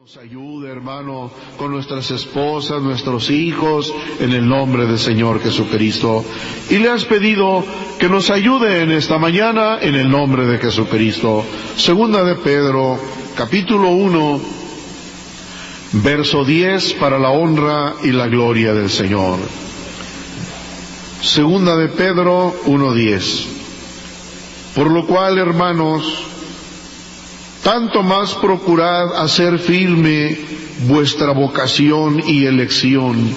Nos ayude, hermano, con nuestras esposas, nuestros hijos, en el nombre del Señor Jesucristo. Y le has pedido que nos ayude en esta mañana, en el nombre de Jesucristo. Segunda de Pedro, capítulo 1, verso 10, para la honra y la gloria del Señor. Segunda de Pedro 1:10. Por lo cual, hermanos, tanto más procurad hacer firme vuestra vocación y elección,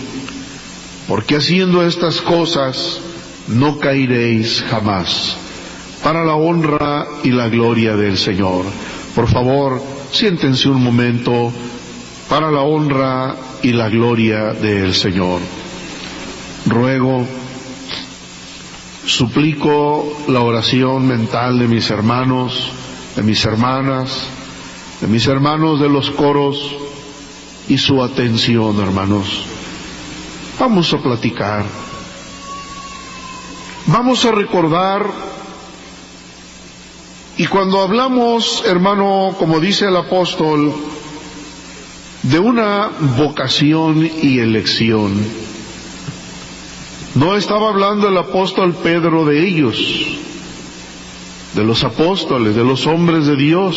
porque haciendo estas cosas no caeréis jamás, para la honra y la gloria del Señor. Por favor, siéntense un momento, para la honra y la gloria del Señor. Ruego, suplico la oración mental de mis hermanos, de mis hermanas, de mis hermanos de los coros, y su atención, hermanos. Vamos a platicar, vamos a recordar, y cuando hablamos, hermano, como dice el apóstol, de una vocación y elección, no estaba hablando el apóstol Pedro de ellos, de los apóstoles, de los hombres de Dios.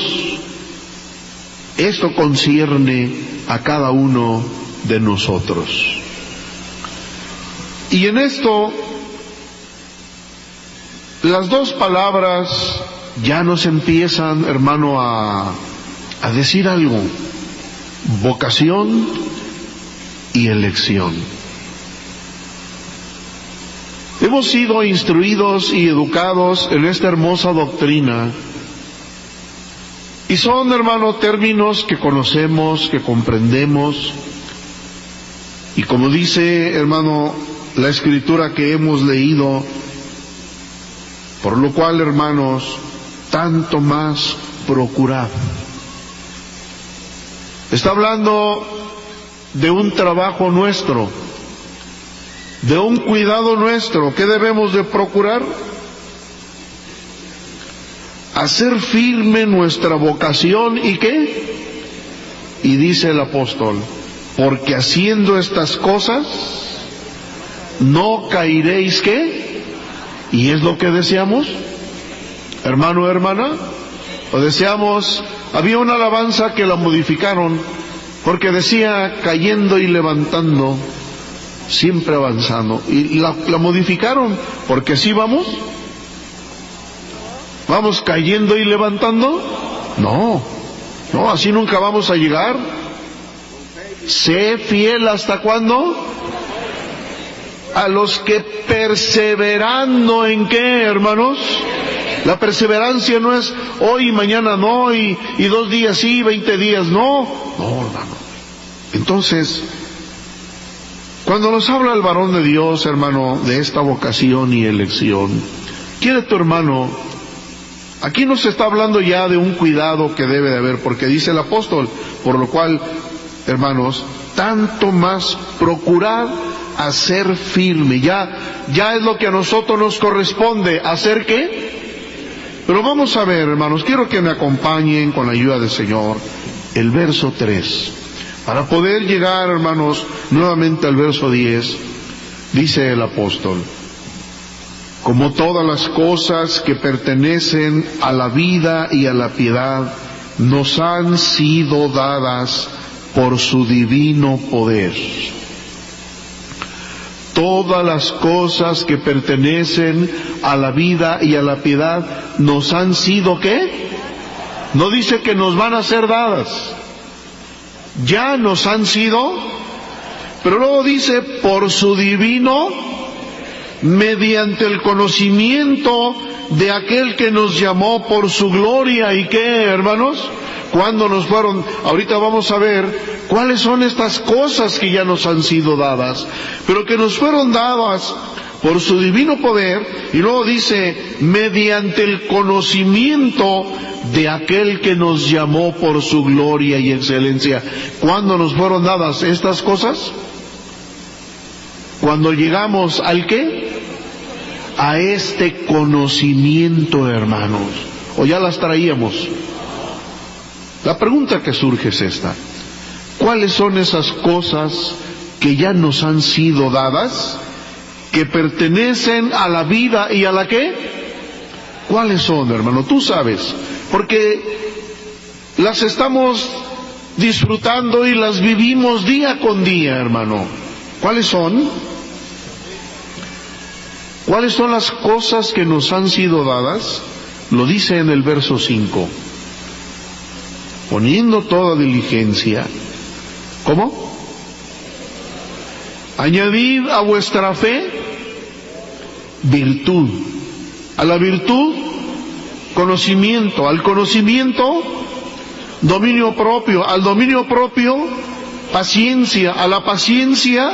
Esto concierne a cada uno de nosotros. Y en esto, las dos palabras ya nos empiezan, hermano, a decir algo: vocación y elección. Hemos sido instruidos y educados en esta hermosa doctrina, y son, hermano, términos que conocemos, que comprendemos, y como dice, hermano, la escritura que hemos leído, por lo cual, hermanos, tanto más procurad. Está hablando de un trabajo nuestro, de un cuidado nuestro. ¿Qué debemos de procurar? Hacer firme nuestra vocación. ¿Y qué? Y dice el apóstol, porque haciendo estas cosas no caeréis. ¿Qué? ¿Y es lo que deseamos, hermano, hermana? O deseamos, había una alabanza que la modificaron, porque decía cayendo y levantando, siempre avanzando, y la modificaron, porque así vamos cayendo y levantando. No, así nunca vamos a llegar. Sé fiel hasta cuándo, a los que perseverando en qué, hermanos. La perseverancia no es hoy y mañana no, y 2 días sí, 20 días no, hermano. Entonces, cuando nos habla el varón de Dios, hermano, de esta vocación y elección, quiere tu hermano, aquí nos está hablando ya de un cuidado que debe de haber, porque dice el apóstol, por lo cual, hermanos, tanto más procurad hacer firme. Ya es lo que a nosotros nos corresponde, ¿hacer qué? Pero vamos a ver, hermanos, quiero que me acompañen con la ayuda del Señor, el verso 3. Para poder llegar, hermanos, nuevamente al verso 10, dice el apóstol, como todas las cosas que pertenecen a la vida y a la piedad nos han sido dadas por su divino poder. Todas las cosas que pertenecen a la vida y a la piedad nos han sido, ¿qué? No dice que nos van a ser dadas. Ya nos han sido, pero luego dice, por su divino, mediante el conocimiento de aquel que nos llamó por su gloria. ¿Y qué, hermanos? ¿Cuándo nos fueron? Ahorita vamos a ver cuáles son estas cosas que ya nos han sido dadas, pero que nos fueron dadas por su divino poder. Y luego dice, mediante el conocimiento de aquel que nos llamó por su gloria y excelencia. ¿Cuándo nos fueron dadas estas cosas? Cuando llegamos ¿al qué? A este conocimiento, hermanos. ¿O ya las traíamos? La pregunta que surge es esta: ¿Cuáles son esas cosas que ya nos han sido dadas, que pertenecen a la vida y a la qué? ¿Cuáles son, hermano? Tú sabes, porque las estamos disfrutando y las vivimos día con día, hermano. ¿Cuáles son? ¿Cuáles son las cosas que nos han sido dadas? Lo dice en el verso 5. Poniendo toda diligencia. ¿Cómo? Añadid a vuestra fe virtud. A la virtud, conocimiento. Al conocimiento, dominio propio. Al dominio propio, paciencia. A la paciencia,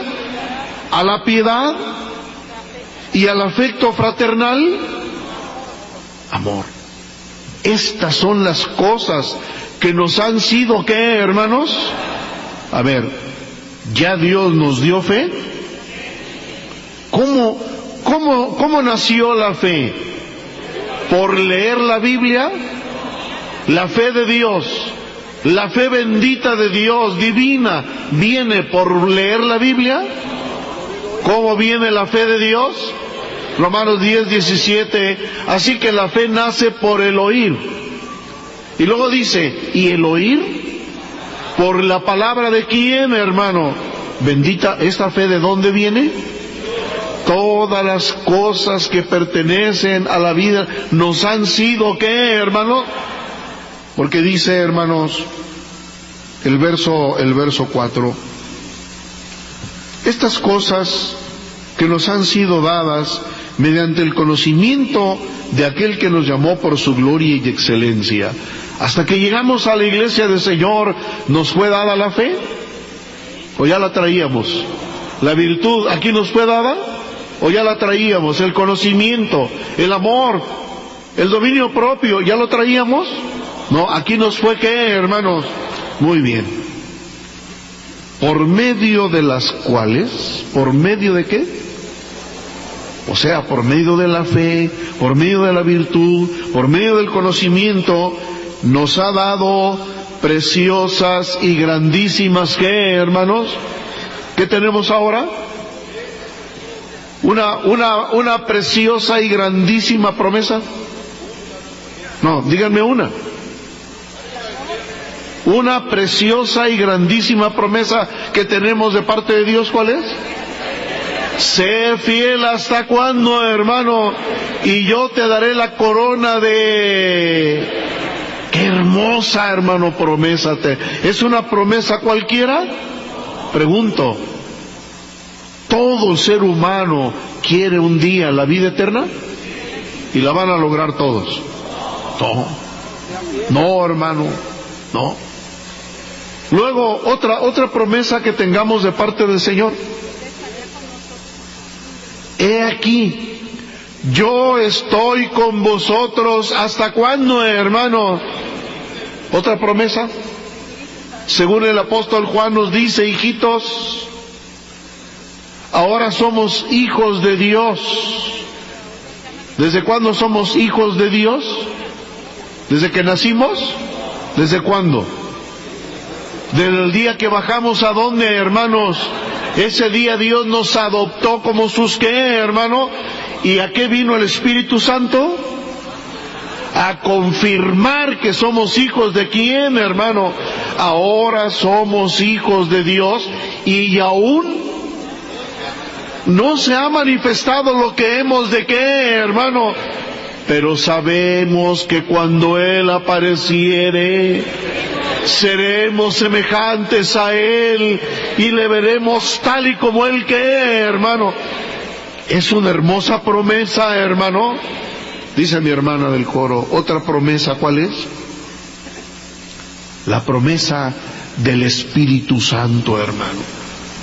a la piedad. Y al afecto fraternal, amor. Estas son las cosas que nos han sido, ¿qué, hermanos? A ver, ¿ya Dios nos dio fe? ¿Cómo nació la fe? ¿Por leer la Biblia? La fe de Dios, la fe bendita de Dios, divina, ¿viene por leer la Biblia? ¿Cómo viene la fe de Dios? Romanos 10:17, así que la fe nace por el oír. Y luego dice, ¿y el oír? ¿Por la palabra de quién, hermano? Bendita, ¿esta fe de dónde viene? Todas las cosas que pertenecen a la vida nos han sido, ¿qué, hermano? Porque dice, hermanos, el verso 4, estas cosas que nos han sido dadas mediante el conocimiento de aquel que nos llamó por su gloria y excelencia. Hasta que llegamos a la iglesia del Señor, ¿nos fue dada la fe? ¿O ya la traíamos? La virtud, ¿aquí nos fue dada? ¿O ya la traíamos? El conocimiento, el amor, el dominio propio, ¿ya lo traíamos? No, aquí nos fue, ¿qué, hermanos? Muy bien. Por medio de las cuales, ¿por medio de qué? O sea, por medio de la fe, por medio de la virtud, por medio del conocimiento, nos ha dado preciosas y grandísimas, ¿qué, hermanos? ¿Qué tenemos ahora? Una preciosa y grandísima promesa. No, díganme una. Una preciosa y grandísima promesa que tenemos de parte de Dios, ¿cuál es? Sé fiel hasta cuándo, hermano, y yo te daré la corona de... Qué hermosa, hermano, promesa. ¿Es una promesa cualquiera? Pregunto, ¿todo ser humano quiere un día la vida eterna? ¿Y la van a lograr todos? No, hermano, no. Luego, otra promesa que tengamos de parte del Señor. He aquí, yo estoy con vosotros, ¿hasta cuándo, hermano? Otra promesa. Según el apóstol Juan nos dice, hijitos, ahora somos hijos de Dios. ¿Desde cuándo somos hijos de Dios? ¿Desde que nacimos? ¿Desde cuándo? Desde el día que bajamos, ¿a dónde, hermanos? Ese día Dios nos adoptó como sus, ¿qué, hermano? ¿Y a qué vino el Espíritu Santo? A confirmar que somos hijos de quién, hermano. Ahora somos hijos de Dios y aún no se ha manifestado lo que hemos de qué, hermano. Pero sabemos que cuando Él apareciere, seremos semejantes a Él y le veremos tal y como Él, ¿qué, hermano? Es una hermosa promesa, hermano. Dice mi hermana del coro, otra promesa, ¿cuál es? La promesa del Espíritu Santo, hermano.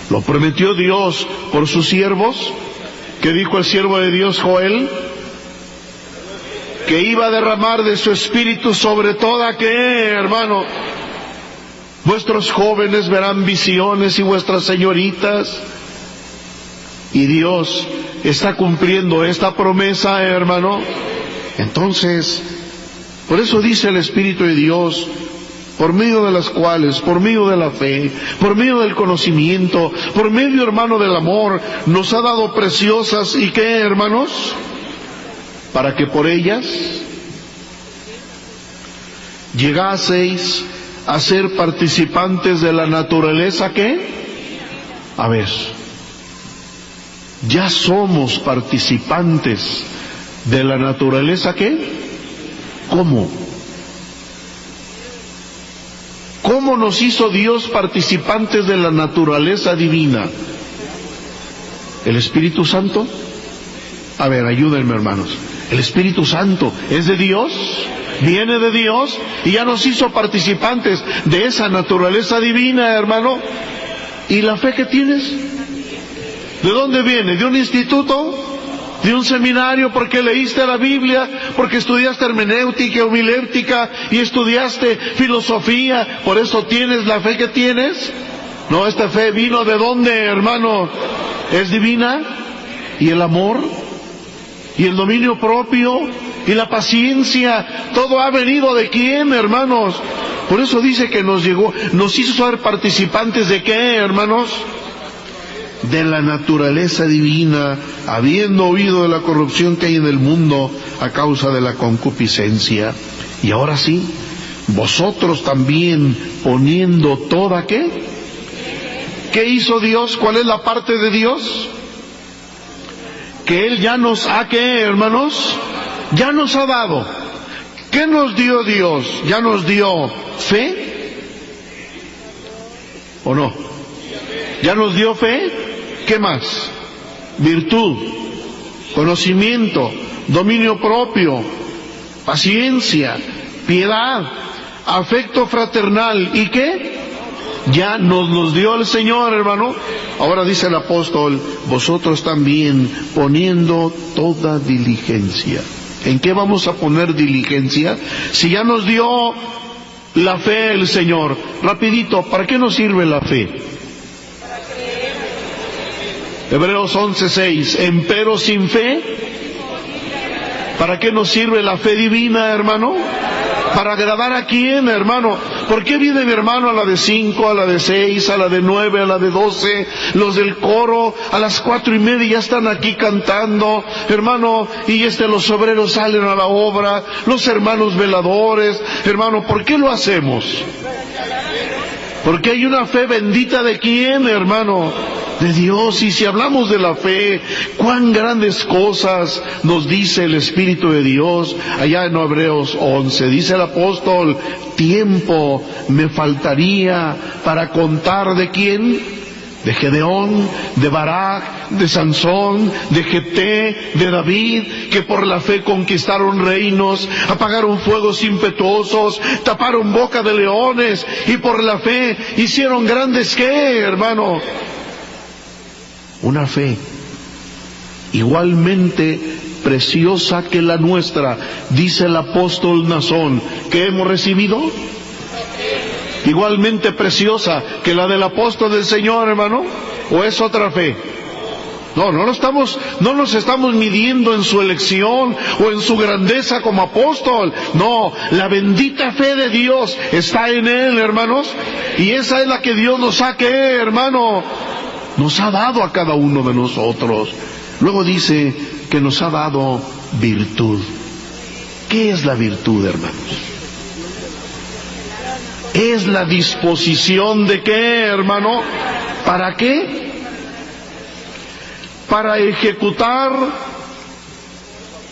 Lo prometió Dios por sus siervos. ¿Qué dijo el siervo de Dios, Joel? Que iba a derramar de su Espíritu sobre toda, ¿qué, hermano? Vuestros jóvenes verán visiones y vuestras señoritas. Y Dios está cumpliendo esta promesa, hermano. Entonces, por eso dice el Espíritu de Dios, por medio de las cuales, por medio de la fe, por medio del conocimiento, por medio, hermano, del amor, nos ha dado preciosas, ¿y qué, hermanos? Para que por ellas llegaseis a ser participantes de la naturaleza, ¿qué? A ver, ya somos participantes de la naturaleza, ¿qué? ¿Cómo? ¿Cómo nos hizo Dios participantes de la naturaleza divina? ¿El Espíritu Santo? A ver, ayúdenme, hermanos. ¿El Espíritu Santo es de Dios? Viene de Dios y ya nos hizo participantes de esa naturaleza divina, hermano. ¿Y la fe que tienes? ¿De dónde viene? ¿De un instituto? ¿De un seminario? ¿Porque leíste la Biblia? ¿Porque estudiaste hermenéutica, homiléptica y estudiaste filosofía? ¿Por eso tienes la fe que tienes? No, esta fe vino ¿de dónde, hermano? Es divina. ¿Y el amor? ¿Y el dominio propio? ¿Y la paciencia? Todo ha venido ¿de quién, hermanos? Por eso dice que nos hizo ser participantes ¿de qué, hermanos? De la naturaleza divina, habiendo oído de la corrupción que hay en el mundo a causa de la concupiscencia. Y ahora sí, vosotros también poniendo toda ¿qué? ¿Qué hizo Dios? ¿Cuál es la parte de Dios? Que Él ya nos ha ¿qué, hermanos? Ya nos ha dado. ¿Qué nos dio Dios? ¿Ya nos dio fe? ¿O no? ¿Ya nos dio fe? ¿Qué más? Virtud, conocimiento, dominio propio, paciencia, piedad, afecto fraternal. ¿Y qué? Ya nos dio el Señor, hermano. Ahora dice el apóstol, vosotros también poniendo toda diligencia. ¿En qué vamos a poner diligencia? Si ya nos dio la fe el Señor. Rapidito, ¿para qué nos sirve la fe? Hebreos 11:6, empero sin fe, ¿para qué nos sirve la fe divina, hermano? ¿Para agradar a quién, hermano? ¿Por qué viene mi hermano a la de 5, a la de 6, a la de 9, a la de 12? Los del coro a las 4:30 ya están aquí cantando, hermano, y los obreros salen a la obra, los hermanos veladores, hermano, ¿por qué lo hacemos? Porque hay una fe bendita ¿de quién, hermano? De Dios. Y si hablamos de la fe, cuán grandes cosas nos dice el Espíritu de Dios allá en Hebreos 11. Dice el apóstol, tiempo me faltaría para contar ¿de quién? De Gedeón, de Barak, de Sansón, de Jefté, de David, que por la fe conquistaron reinos, apagaron fuegos impetuosos, taparon boca de leones, y por la fe hicieron grandes ¿qué, hermano? Una fe igualmente preciosa que la nuestra, dice el apóstol Nazón, que hemos recibido, igualmente preciosa que la del apóstol del Señor, hermano, ¿o es otra fe? No nos estamos midiendo en su elección o en su grandeza como apóstol. No, la bendita fe de Dios está en él, hermanos, y esa es la que Dios nos ha, ¿qué, hermano? Nos ha dado a cada uno de nosotros. Luego dice que nos ha dado virtud. ¿Qué es la virtud, hermanos? Es la disposición de ¿qué, hermano? ¿Para qué? Para ejecutar,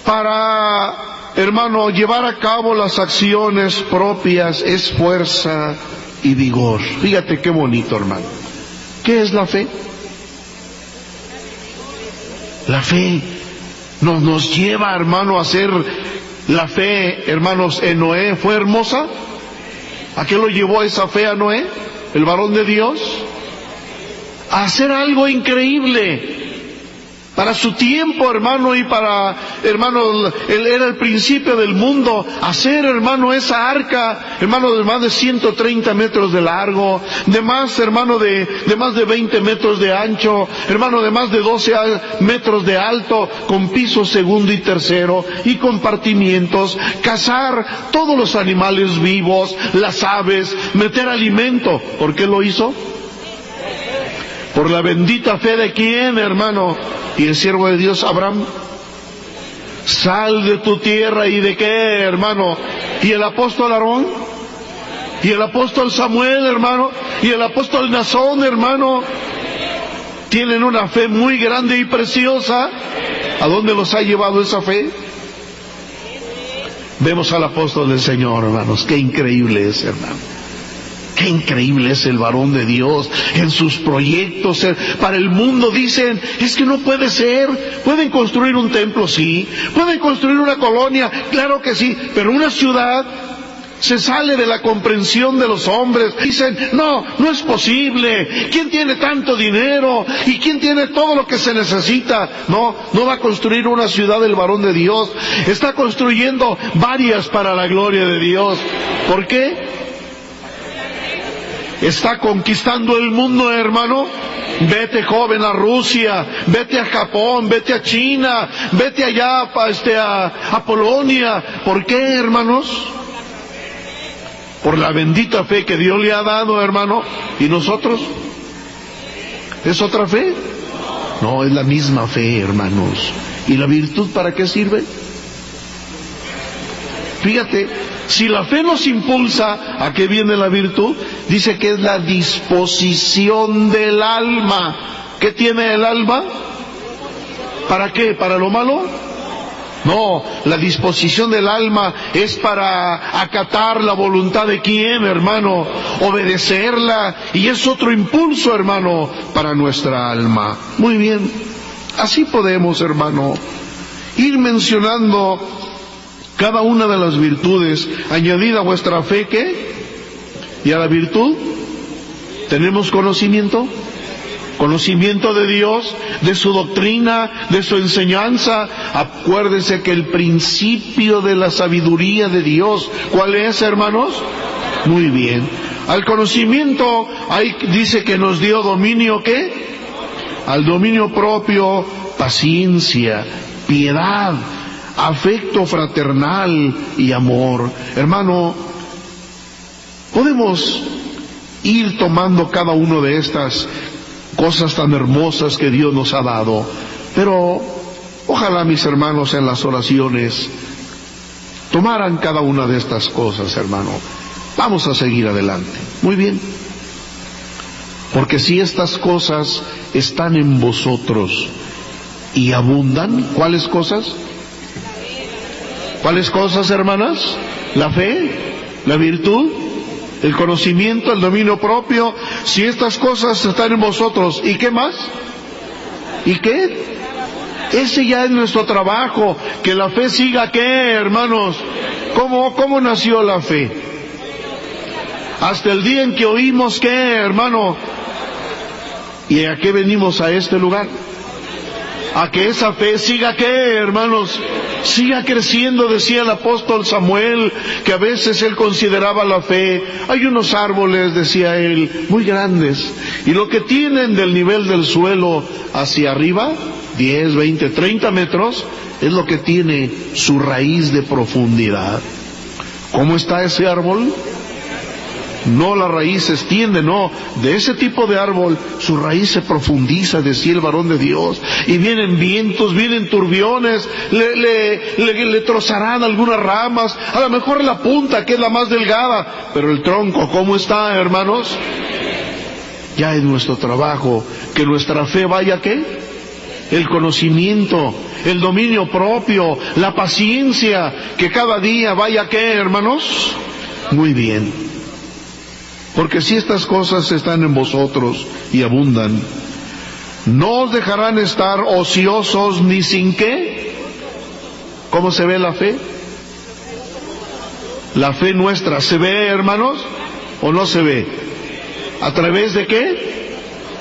para, hermano, llevar a cabo las acciones propias, es fuerza y vigor. Fíjate qué bonito, hermano. ¿Qué es la fe? La fe nos lleva, hermano, a hacer la fe, hermanos, en Noé. ¿Fue hermosa? ¿A qué lo llevó esa fe a Noé, el varón de Dios? A hacer algo increíble, para su tiempo, hermano, y para, hermano, él era el principio del mundo, hacer, hermano, esa arca, hermano, de más de 130 metros de largo, de más, hermano, de más de 20 metros de ancho, hermano, de más de 12 metros de alto, con piso segundo y tercero, y compartimientos, cazar todos los animales vivos, las aves, meter alimento. ¿Por qué lo hizo? Por la bendita fe de quién, hermano, y el siervo de Dios Abraham. Sal de tu tierra, y de qué, hermano, y el apóstol Aarón, y el apóstol Samuel, hermano, y el apóstol Nazón, hermano, tienen una fe muy grande y preciosa. ¿A dónde los ha llevado esa fe? Vemos al apóstol del Señor, hermanos, qué increíble es, hermano. Qué increíble es el varón de Dios en sus proyectos. Para el mundo dicen, es que no puede ser. Pueden construir un templo, sí. Pueden construir una colonia, claro que sí. Pero una ciudad se sale de la comprensión de los hombres. Dicen, no es posible. ¿Quién tiene tanto dinero? ¿Y quién tiene todo lo que se necesita? No va a construir una ciudad el varón de Dios. Está construyendo varias para la gloria de Dios. ¿Por qué? Está conquistando el mundo, hermano. Vete, joven, a Rusia, vete a Japón, vete a China, vete allá a Polonia. ¿Por qué, hermanos? Por la bendita fe que Dios le ha dado, hermano. ¿Y nosotros? ¿Es otra fe? No, es la misma fe, hermanos. ¿Y la virtud para qué sirve? Fíjate, si la fe nos impulsa, ¿a qué viene la virtud? Dice que es la disposición del alma. ¿Qué tiene el alma? ¿Para qué? ¿Para lo malo? No, la disposición del alma es para acatar la voluntad de quién, hermano, obedecerla, y es otro impulso, hermano, para nuestra alma. Muy bien, así podemos, hermano, ir mencionando cada una de las virtudes, añadida a vuestra fe, ¿qué? Y a la virtud, ¿tenemos conocimiento? Conocimiento de Dios, de su doctrina, de su enseñanza. Acuérdense que el principio de la sabiduría de Dios, ¿cuál es, hermanos? Muy bien. Al conocimiento, ahí dice que nos dio dominio, ¿qué? Al dominio propio, paciencia, piedad, afecto fraternal y amor. Hermano, podemos ir tomando cada uno de estas cosas tan hermosas que Dios nos ha dado, pero ojalá mis hermanos en las oraciones tomaran cada una de estas cosas, hermano. Vamos a seguir adelante. Muy bien. Porque si estas cosas están en vosotros y abundan, ¿cuáles cosas? ¿Cuáles cosas, hermanas? La fe, la virtud, el conocimiento, el dominio propio. Si estas cosas están en vosotros, ¿y qué más? ¿Y qué? Ese ya es nuestro trabajo, que la fe siga, ¿qué, hermanos? ¿Cómo nació la fe? Hasta el día en que oímos, ¿qué, hermano? ¿Y a qué venimos a este lugar? A que esa fe siga, ¿qué, hermanos? Siga creciendo, decía el apóstol Samuel, que a veces él consideraba la fe. Hay unos árboles, decía él, muy grandes, y lo que tienen del nivel del suelo hacia arriba, 10, 20, 30 metros, es lo que tiene su raíz de profundidad. ¿Cómo está ese árbol? No la raíz se extiende, no. De ese tipo de árbol, su raíz se profundiza, decía el varón de Dios. Y vienen vientos, vienen turbiones, le trozarán algunas ramas, a lo mejor la punta, que es la más delgada. Pero el tronco, ¿cómo está, hermanos? Ya es nuestro trabajo, que nuestra fe vaya, ¿qué? El conocimiento, el dominio propio, la paciencia, que cada día vaya, ¿qué, hermanos? Muy bien. Porque si estas cosas están en vosotros y abundan, no os dejarán estar ociosos ni sin qué. ¿Cómo se ve la fe? La fe nuestra, ¿se ve, hermanos? ¿O no se ve? ¿A través de qué?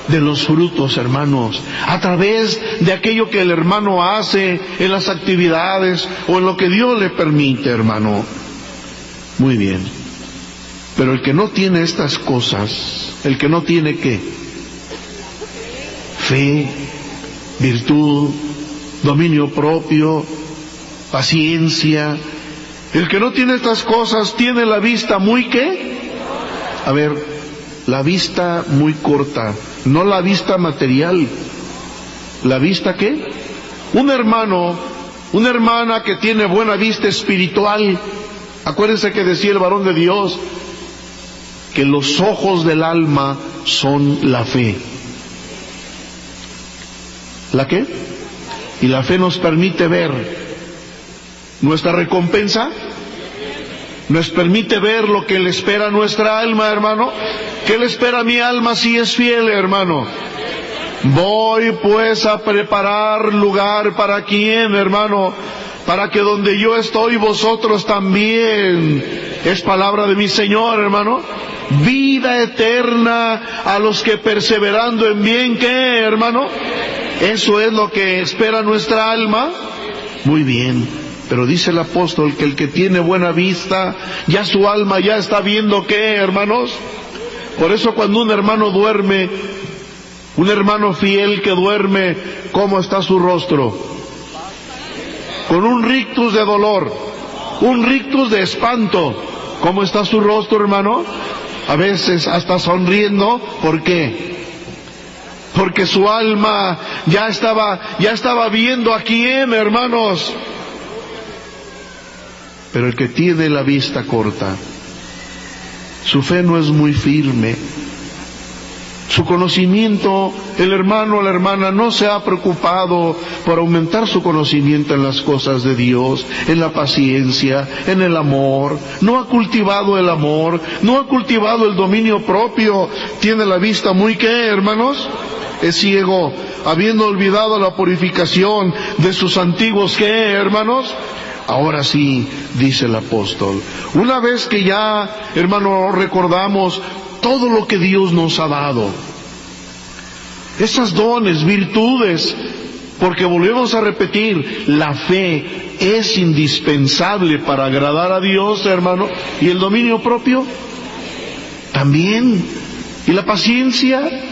de los frutos, hermanos, a través de aquello que el hermano hace en las actividades o en lo que Dios le permite, hermano. Muy bien. Pero el que no tiene estas cosas, el que no tiene ¿qué? Fe, virtud, dominio propio, paciencia. El que no tiene estas cosas tiene la vista muy ¿qué? A ver, la vista muy corta, no la vista material. ¿La vista qué? Un hermano, una hermana que tiene buena vista espiritual. Acuérdense que decía el varón de Dios que los ojos del alma son la fe. ¿La qué? Y la fe nos permite ver nuestra recompensa, nos permite ver lo que le espera a nuestra alma, hermano. ¿Qué le espera a mi alma si es fiel, hermano? Voy pues a preparar lugar para quién, hermano, para que donde yo estoy vosotros también. Es palabra de mi Señor, hermano. Vida eterna a los que perseverando en bien, ¿qué, hermano? Eso es lo que espera nuestra alma. Muy bien, pero dice el apóstol que el que tiene buena vista, ya su alma ya está viendo ¿qué, hermanos? Por eso cuando un hermano duerme, un hermano fiel que duerme, ¿cómo está su rostro? Con un rictus de dolor, un rictus de espanto. ¿Cómo está su rostro, hermano? A veces hasta sonriendo. ¿Por qué? Porque su alma ya estaba viendo a quién, hermanos. Pero el que tiene la vista corta, su fe no es muy firme. Su conocimiento, el hermano o la hermana no se ha preocupado por aumentar su conocimiento en las cosas de Dios, en la paciencia, en el amor. No ha cultivado el amor, no ha cultivado el dominio propio. Tiene la vista muy ¿qué, hermanos? Es ciego, habiendo olvidado la purificación de sus antiguos ¿qué, hermanos? Ahora sí, dice el apóstol, una vez que ya, hermano, recordamos todo lo que Dios nos ha dado, esas dones, virtudes, porque volvemos a repetir, la fe es indispensable para agradar a Dios, hermano, y el dominio propio también, y la paciencia,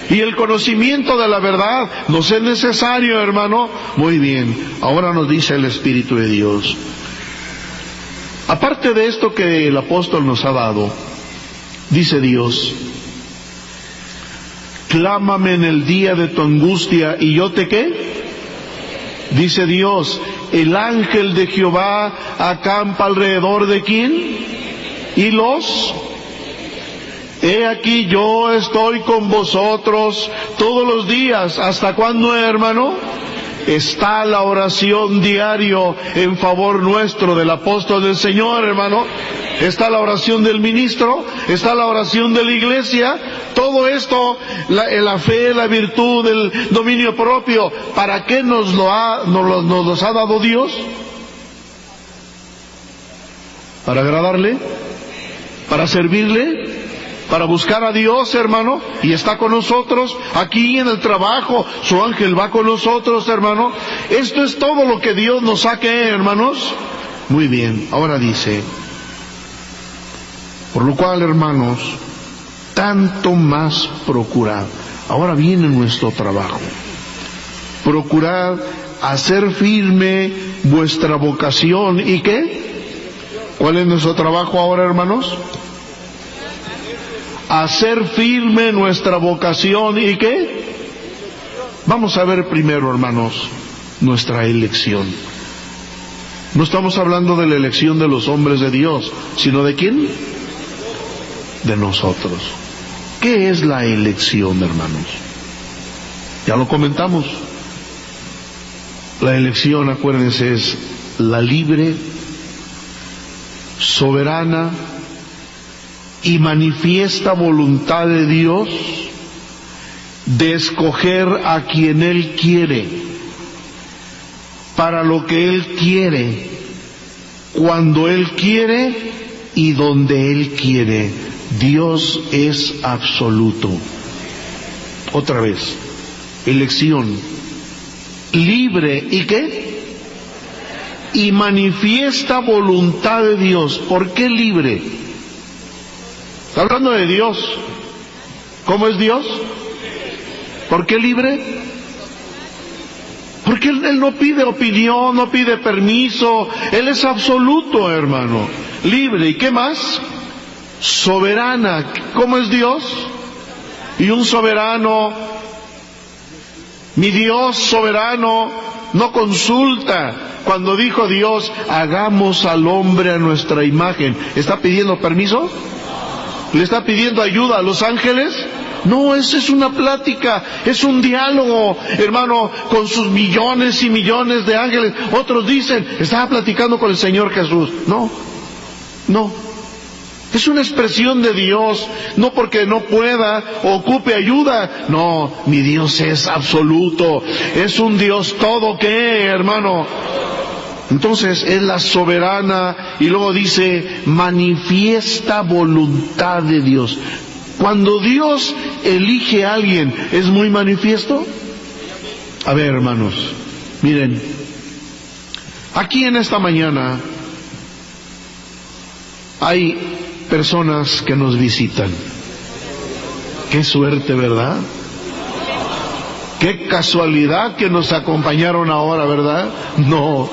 y el conocimiento de la verdad, nos es necesario, hermano. Muy bien, ahora nos dice el Espíritu de Dios. Aparte de esto que el apóstol nos ha dado, dice Dios, clámame en el día de tu angustia y yo te ¿qué? Dice Dios, el ángel de Jehová acampa alrededor de ¿quién? Y los... He aquí yo estoy con vosotros todos los días. ¿Hasta cuándo, hermano? Está la oración diario en favor nuestro del apóstol del Señor, hermano. Está la oración del ministro, está la oración de la iglesia. Todo esto, la fe, la virtud, el dominio propio, ¿para qué nos los ha dado Dios? ¿Para agradarle? ¿Para servirle? Para buscar a Dios, hermano, y está con nosotros aquí en el trabajo, su ángel va con nosotros, hermano. Esto es todo lo que Dios nos saque, hermanos. Muy bien, ahora dice, por lo cual, hermanos, tanto más procurad. Ahora viene nuestro trabajo. Procurad hacer firme vuestra vocación, ¿y qué? ¿Cuál es nuestro trabajo ahora, hermanos? Hacer firme nuestra vocación, ¿y qué? Vamos a ver primero, hermanos, nuestra elección. No estamos hablando de la elección de los hombres de Dios, sino ¿de quién? De nosotros. ¿Qué es la elección, hermanos? Ya lo comentamos. La elección, acuérdense, es la libre, soberana y manifiesta voluntad de Dios de escoger a quien Él quiere, para lo que Él quiere, cuando Él quiere y donde Él quiere. Dios es absoluto. Otra vez, elección, libre, ¿y qué? Y manifiesta voluntad de Dios. ¿Por qué libre? Está hablando de Dios. ¿Cómo es Dios? ¿Por qué libre? Porque Él no pide opinión, no pide permiso. Él es absoluto, hermano. Libre. ¿Y qué más? Soberana. ¿Cómo es Dios? Y un soberano, mi Dios soberano, no consulta. Cuando dijo Dios, hagamos al hombre a nuestra imagen, ¿está pidiendo permiso? ¿Le está pidiendo ayuda a los ángeles? No, eso es una plática, es un diálogo, hermano, con sus millones y millones de ángeles. Otros dicen, estaba platicando con el Señor Jesús. No. Es una expresión de Dios, no porque no pueda o ocupe ayuda. No, mi Dios es absoluto, es un Dios todo que, hermano. Entonces es la soberana, y luego dice, manifiesta voluntad de Dios. Cuando Dios elige a alguien, ¿es muy manifiesto? A ver, hermanos, miren, aquí en esta mañana hay personas que nos visitan. Qué suerte, ¿verdad? Qué casualidad que nos acompañaron ahora, ¿verdad? No,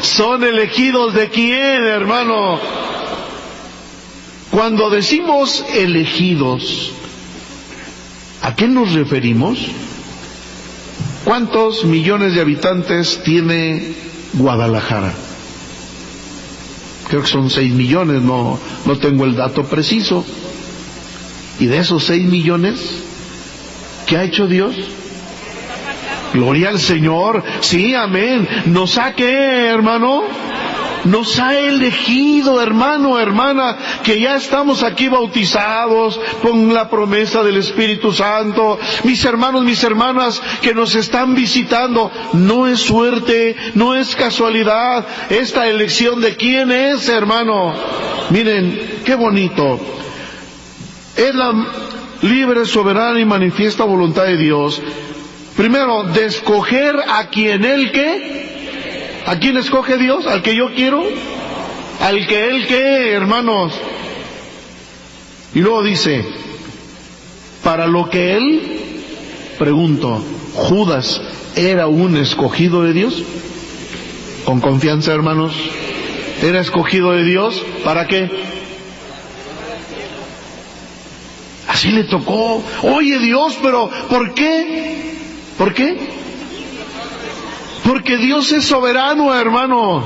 son elegidos de quién, hermano. Cuando decimos elegidos, ¿a qué nos referimos? ¿Cuántos millones de habitantes tiene Guadalajara? Creo que son 6 millones, no tengo el dato preciso. Y de esos 6 millones, ¿qué ha hecho Dios? Gloria al Señor, sí, amén. ¿Nos ha qué, hermano? Nos ha elegido, hermano, hermana, que ya estamos aquí bautizados con la promesa del Espíritu Santo. Mis hermanos, mis hermanas que nos están visitando, no es suerte, no es casualidad. Esta elección de quién es, hermano. Miren, qué bonito. Es la libre, soberana y manifiesta voluntad de Dios. Primero, de escoger a quien Él ¿qué? ¿A quién escoge Dios? ¿Al que yo quiero? ¿Al que Él qué, hermanos? Y luego dice, para lo que Él, pregunto, ¿Judas era un escogido de Dios? Con confianza, hermanos, ¿era escogido de Dios? ¿Para qué? Así le tocó. Oye, Dios, pero ¿por qué? ¿Por qué? Porque Dios es soberano, hermano.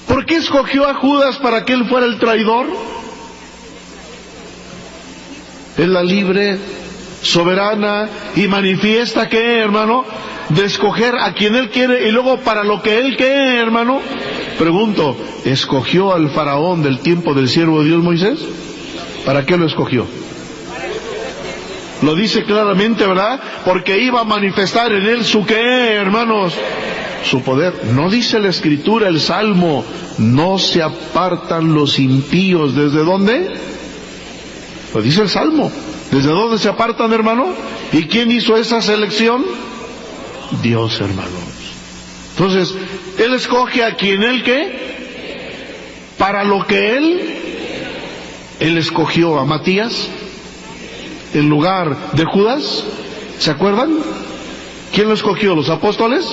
¿Por qué escogió a Judas para que él fuera el traidor? Es la libre, soberana y manifiesta ¿qué, hermano? De escoger a quien Él quiere y luego para lo que Él ¿qué, hermano? Pregunto, ¿escogió al faraón del tiempo del siervo de Dios Moisés? ¿Para qué lo escogió? Lo dice claramente, ¿verdad? Porque iba a manifestar en él su qué, hermanos, su poder. No dice la Escritura, el Salmo, no se apartan los impíos. ¿Desde dónde? Lo dice el Salmo. ¿Desde dónde se apartan, hermano? ¿Y quién hizo esa selección? Dios, hermanos. Entonces, Él escoge a quien Él qué, para lo que Él escogió a Matías en lugar de Judas. ¿Se acuerdan? ¿Quién lo escogió? ¿Los apóstoles?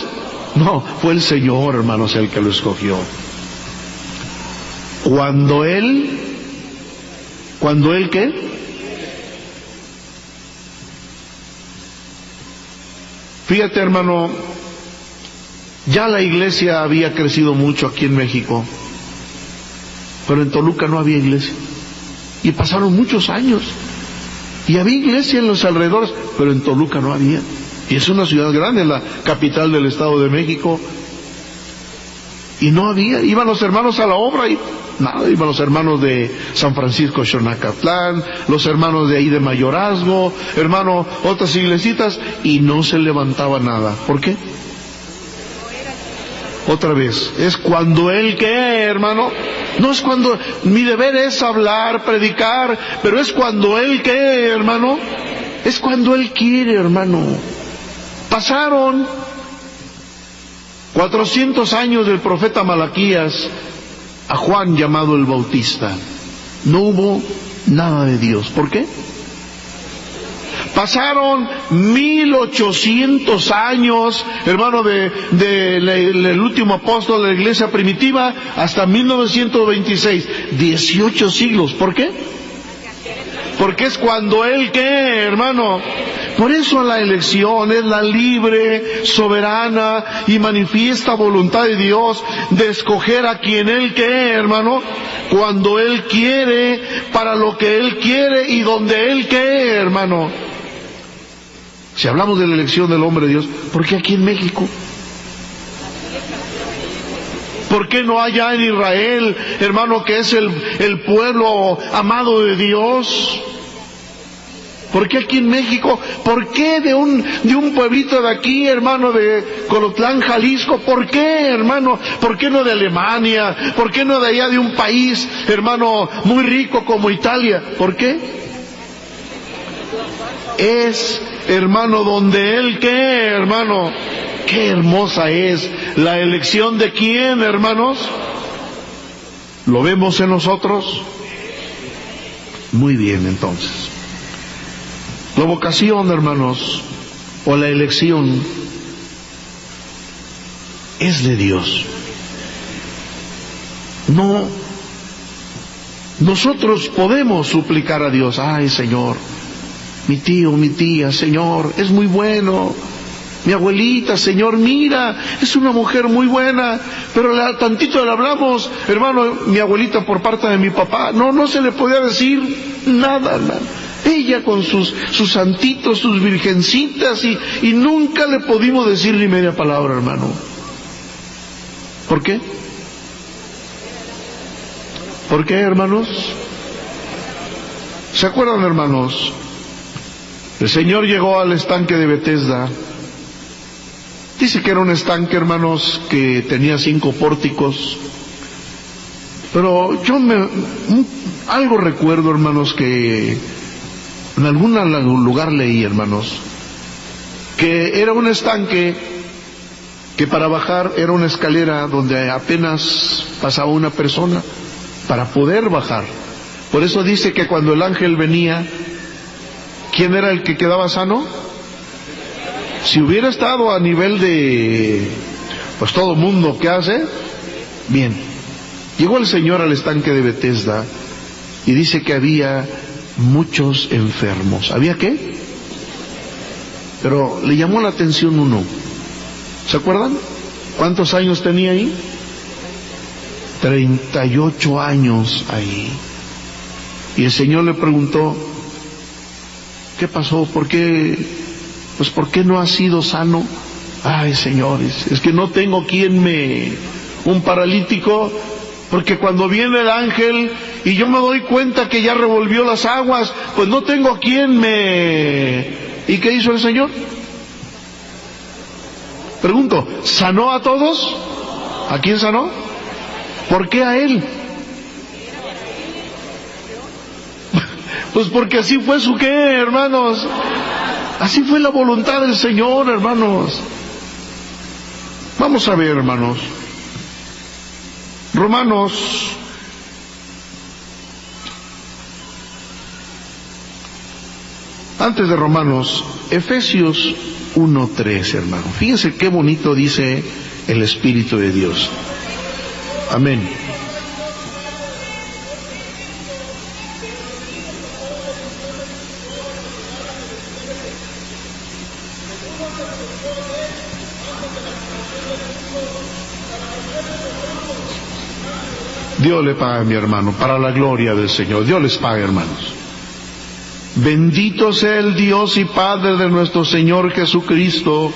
No, fue el Señor, hermanos, el que lo escogió. Cuando Él ¿qué? Fíjate, hermano, ya la iglesia había crecido mucho aquí en México, pero en Toluca no había iglesia. Y pasaron muchos años. Y había iglesia en los alrededores, pero en Toluca no había. Y es una ciudad grande, la capital del Estado de México. Y no había. Iban los hermanos a la obra y nada. Iban los hermanos de San Francisco Xonacatlán, los hermanos de ahí de Mayorazgo, hermano, otras iglesitas, y no se levantaba nada. ¿Por qué? Otra vez, es cuando Él ¿qué, hermano? No es cuando, mi deber es hablar, predicar, pero es cuando Él ¿qué, hermano? Es cuando Él quiere, hermano. Pasaron 400 años del profeta Malaquías a Juan llamado el Bautista. No hubo nada de Dios. ¿Por qué? Pasaron 1800 años, hermano, del último apóstol de la iglesia primitiva hasta 1926. 18 siglos. ¿Por qué? Porque es cuando Él ¿qué, hermano? Por eso la elección es la libre, soberana y manifiesta voluntad de Dios de escoger a quien Él ¿qué, hermano? Cuando Él quiere, para lo que Él quiere y donde Él ¿qué, hermano? Si hablamos de la elección del hombre de Dios, ¿por qué aquí en México? ¿Por qué no allá en Israel, hermano, que es el pueblo amado de Dios? ¿Por qué aquí en México? ¿Por qué de un pueblito de aquí, hermano, de Colotlán, Jalisco? ¿Por qué, hermano? ¿Por qué no de Alemania? ¿Por qué no de allá de un país, hermano, muy rico como Italia? ¿Por qué? Es, hermano, donde Él ¿qué, hermano? Qué hermosa es la elección de quién, hermanos. ¿Lo vemos en nosotros? Muy bien, entonces. La vocación, hermanos, o la elección es de Dios. No, nosotros podemos suplicar a Dios, ay Señor, mi tío, mi tía, Señor, es muy bueno. Mi abuelita, Señor, mira, es una mujer muy buena, pero tantito le hablamos, hermano, mi abuelita por parte de mi papá, no se le podía decir nada. Ella con sus santitos, sus virgencitas, y nunca le pudimos decir ni media palabra, hermano. ¿Por qué? ¿Por qué, hermanos? ¿Se acuerdan, hermanos? El Señor llegó al estanque de Betesda. Dice que era un estanque, hermanos, que tenía 5 pórticos. Pero yo algo recuerdo, hermanos, que en algún lugar leí, hermanos, que era un estanque que para bajar era una escalera donde apenas pasaba una persona para poder bajar. Por eso dice que cuando el ángel venía, ¿quién era el que quedaba sano? Si hubiera estado a nivel de, pues todo mundo, ¿qué hace? Bien. Llegó el Señor al estanque de Betesda y dice que había muchos enfermos. ¿Había qué? Pero le llamó la atención uno. ¿Se acuerdan? ¿Cuántos años tenía ahí? 38 años ahí. Y el Señor le preguntó, ¿qué pasó? ¿Por qué? Pues ¿por qué no ha sido sano? Ay, señores, es que no tengo un paralítico, porque cuando viene el ángel y yo me doy cuenta que ya revolvió las aguas, pues no tengo ¿Y qué hizo el Señor? Pregunto, ¿sanó a todos? ¿A quién sanó? ¿Por qué a él? Pues porque así fue su qué, hermanos. Así fue la voluntad del Señor, hermanos. Vamos a ver, hermanos. Romanos. Antes de Romanos, Efesios 1:3, hermano. Fíjense qué bonito dice el Espíritu de Dios. Amén. Dios le pague, mi hermano, para la gloria del Señor. Dios les pague, hermanos. Bendito sea el Dios y Padre de nuestro Señor Jesucristo.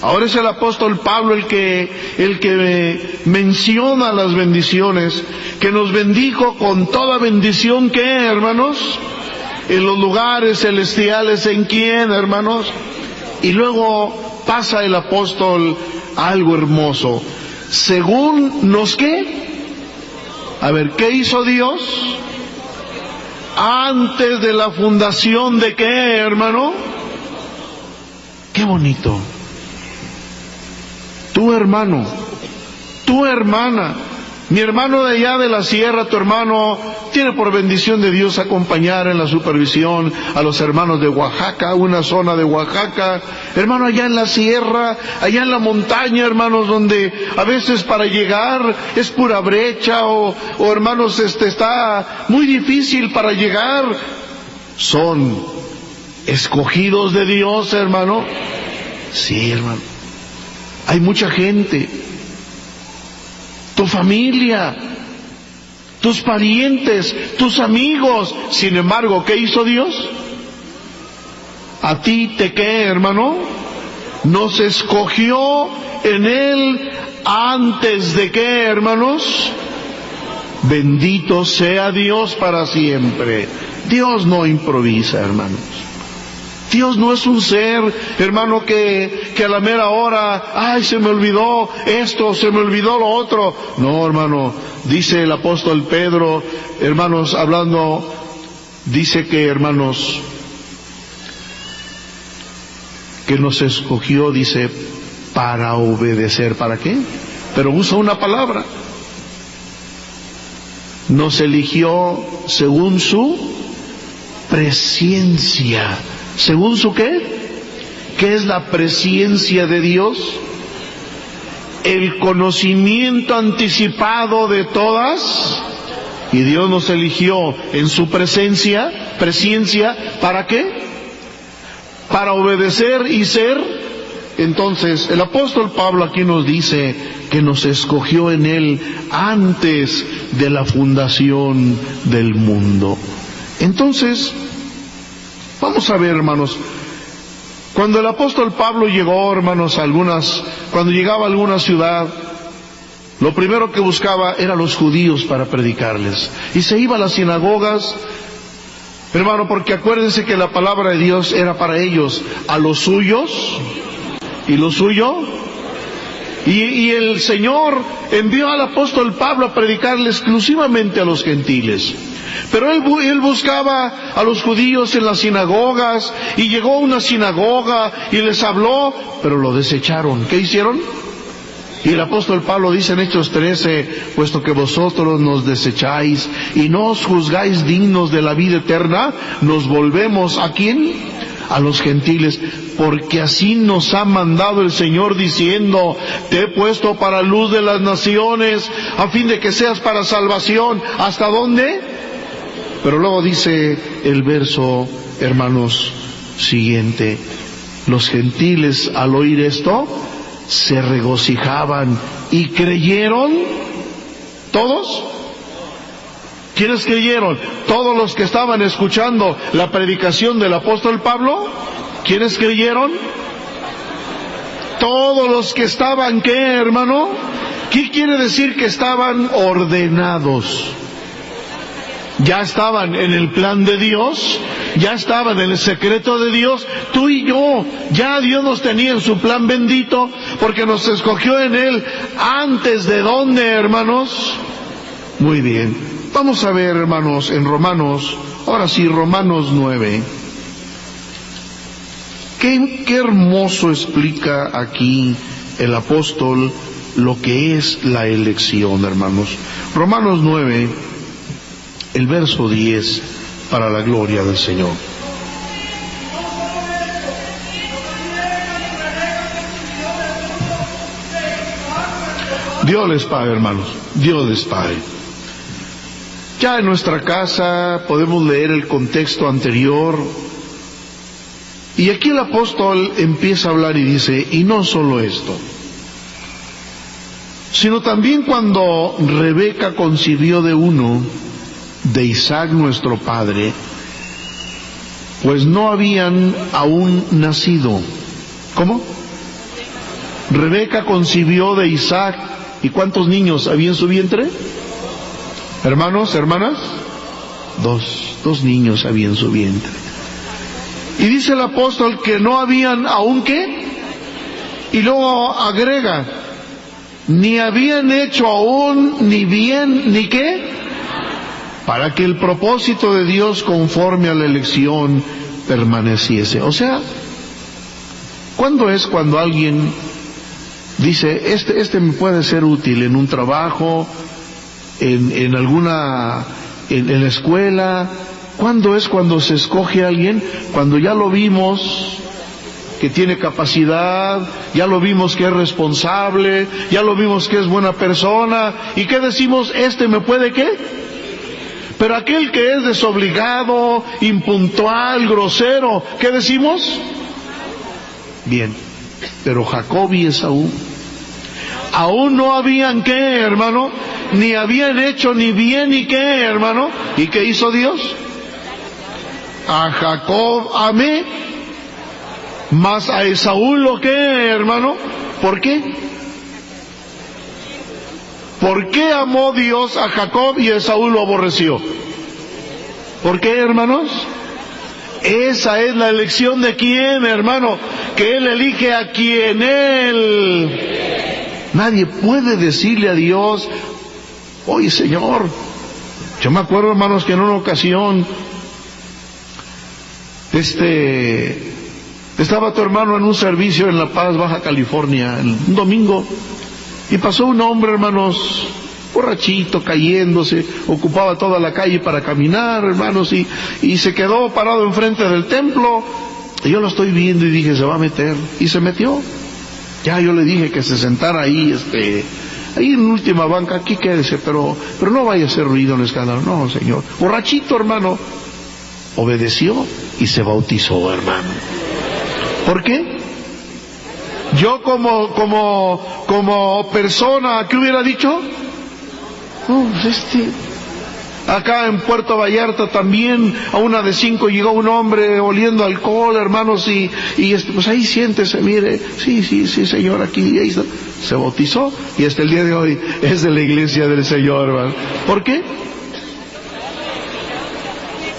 Ahora es el apóstol Pablo el que menciona las bendiciones, que nos bendijo con toda bendición, ¿qué, hermanos? En los lugares celestiales, ¿en quién, hermanos? Y luego pasa el apóstol a algo hermoso. Según nos, ¿qué? A ver, ¿qué hizo Dios? antes de la fundación de ¿qué, hermano? Qué bonito. Tu hermano, tu hermana, mi hermano de allá de la sierra, tu hermano, tiene por bendición de Dios acompañar en la supervisión a los hermanos de Oaxaca, una zona de Oaxaca, hermano, allá en la sierra, allá en la montaña, hermanos, donde a veces para llegar es pura brecha, o hermanos, está muy difícil para llegar. Son escogidos de Dios, hermano. Sí, hermano. Hay mucha gente. Tu familia, tus parientes, tus amigos. Sin embargo, ¿qué hizo Dios? ¿A ti te qué, hermano? Nos escogió en Él antes de qué, hermanos. Bendito sea Dios para siempre. Dios no improvisa, hermanos. Dios no es un ser, hermano, que a la mera hora, ay, se me olvidó esto, se me olvidó lo otro. No, hermano, dice el apóstol Pedro, hermanos, hablando, dice que, hermanos, que nos escogió, dice, para obedecer. ¿Para qué? Pero usa una palabra. Nos eligió según su presciencia. ¿Según su qué? ¿Qué es la presciencia de Dios? El conocimiento anticipado de todas. Y Dios nos eligió en su presciencia, ¿para qué? Para obedecer y ser. Entonces, el apóstol Pablo aquí nos dice que nos escogió en Él antes de la fundación del mundo. Entonces, vamos a ver, hermanos, cuando el apóstol Pablo llegó, hermanos, cuando llegaba a alguna ciudad, lo primero que buscaba era los judíos para predicarles. Y se iba a las sinagogas, hermano, porque acuérdense que la palabra de Dios era para ellos, a los suyos, y lo suyo. Y el Señor envió al apóstol Pablo a predicarle exclusivamente a los gentiles. Pero él buscaba a los judíos en las sinagogas, y llegó a una sinagoga y les habló, pero lo desecharon. ¿Qué hicieron? Y el apóstol Pablo dice en Hechos 13, puesto que vosotros nos desecháis y no os juzgáis dignos de la vida eterna, nos volvemos ¿a quién? A los gentiles, porque así nos ha mandado el Señor diciendo, te he puesto para luz de las naciones, a fin de que seas para salvación. ¿Hasta dónde? Pero luego dice el verso, hermanos, siguiente, los gentiles al oír esto se regocijaban y creyeron. ¿Todos? ¿Quiénes creyeron? Todos los que estaban escuchando la predicación del apóstol Pablo. ¿Quiénes creyeron? Todos los que estaban, ¿qué, hermano? ¿Qué quiere decir que estaban ordenados? Ya estaban en el plan de Dios, ya estaban en el secreto de Dios. Tú y yo, ya Dios nos tenía en su plan bendito, porque nos escogió en Él antes de ¿dónde, hermanos? Muy bien, vamos a ver, hermanos, en Romanos, ahora sí, Romanos 9. Qué hermoso explica aquí el apóstol lo que es la elección, hermanos. Romanos 9, el verso 10, para la gloria del Señor. Dios les pague, hermanos, Dios les pague. Ya en nuestra casa podemos leer el contexto anterior, y aquí el apóstol empieza a hablar y dice, y no solo esto, sino también cuando Rebeca concibió de uno, de Isaac nuestro padre, pues no habían aún nacido. ¿Cómo? Rebeca concibió de Isaac, ¿y cuántos niños había en su vientre? Hermanos, hermanas, dos niños había en su vientre. Y dice el apóstol que no habían aún ¿qué? Y luego agrega, ni habían hecho aún ni bien, ni qué, para que el propósito de Dios conforme a la elección permaneciese. O sea, ¿cuándo es cuando alguien dice, este me puede ser útil en un trabajo, en la escuela? ¿Cuándo es cuando se escoge a alguien? Cuando ya lo vimos que tiene capacidad, ya lo vimos que es responsable, ya lo vimos que es buena persona, ¿y qué decimos? ¿Me puede qué? Pero aquel que es desobligado, impuntual, grosero, ¿qué decimos? Bien, pero Jacob y Esaú aún no habían qué, hermano, ni habían hecho ni bien ni qué, hermano. ¿Y qué hizo Dios? A Jacob amé, mas a Esaú lo que, hermano. ¿Por qué? ¿Por qué amó Dios a Jacob y Esaú lo aborreció? ¿Por qué, hermanos? Esa es la elección de quién, hermano, que Él elige a quien Él. Nadie puede decirle a Dios, oye Señor, yo me acuerdo, hermanos, que en una ocasión, estaba tu hermano en un servicio en La Paz, Baja California, un domingo, y pasó un hombre, hermanos, borrachito, cayéndose, ocupaba toda la calle para caminar, hermanos, y se quedó parado enfrente del templo, y yo lo estoy viendo y dije, se va a meter, y se metió. Ya yo le dije que se sentara ahí, ahí en última banca, aquí quédese, pero no vaya a hacer ruido en el escándalo. No, Señor. Borrachito, hermano. Obedeció y se bautizó, hermano. ¿Por qué? Yo como persona, ¿qué hubiera dicho? Acá en Puerto Vallarta también a una de 5 llegó un hombre oliendo alcohol, hermanos, y pues ahí siéntese, mire, sí, Señor, aquí, ahí está. Se bautizó y hasta el día de hoy es de la iglesia del Señor, hermano. ¿Por qué?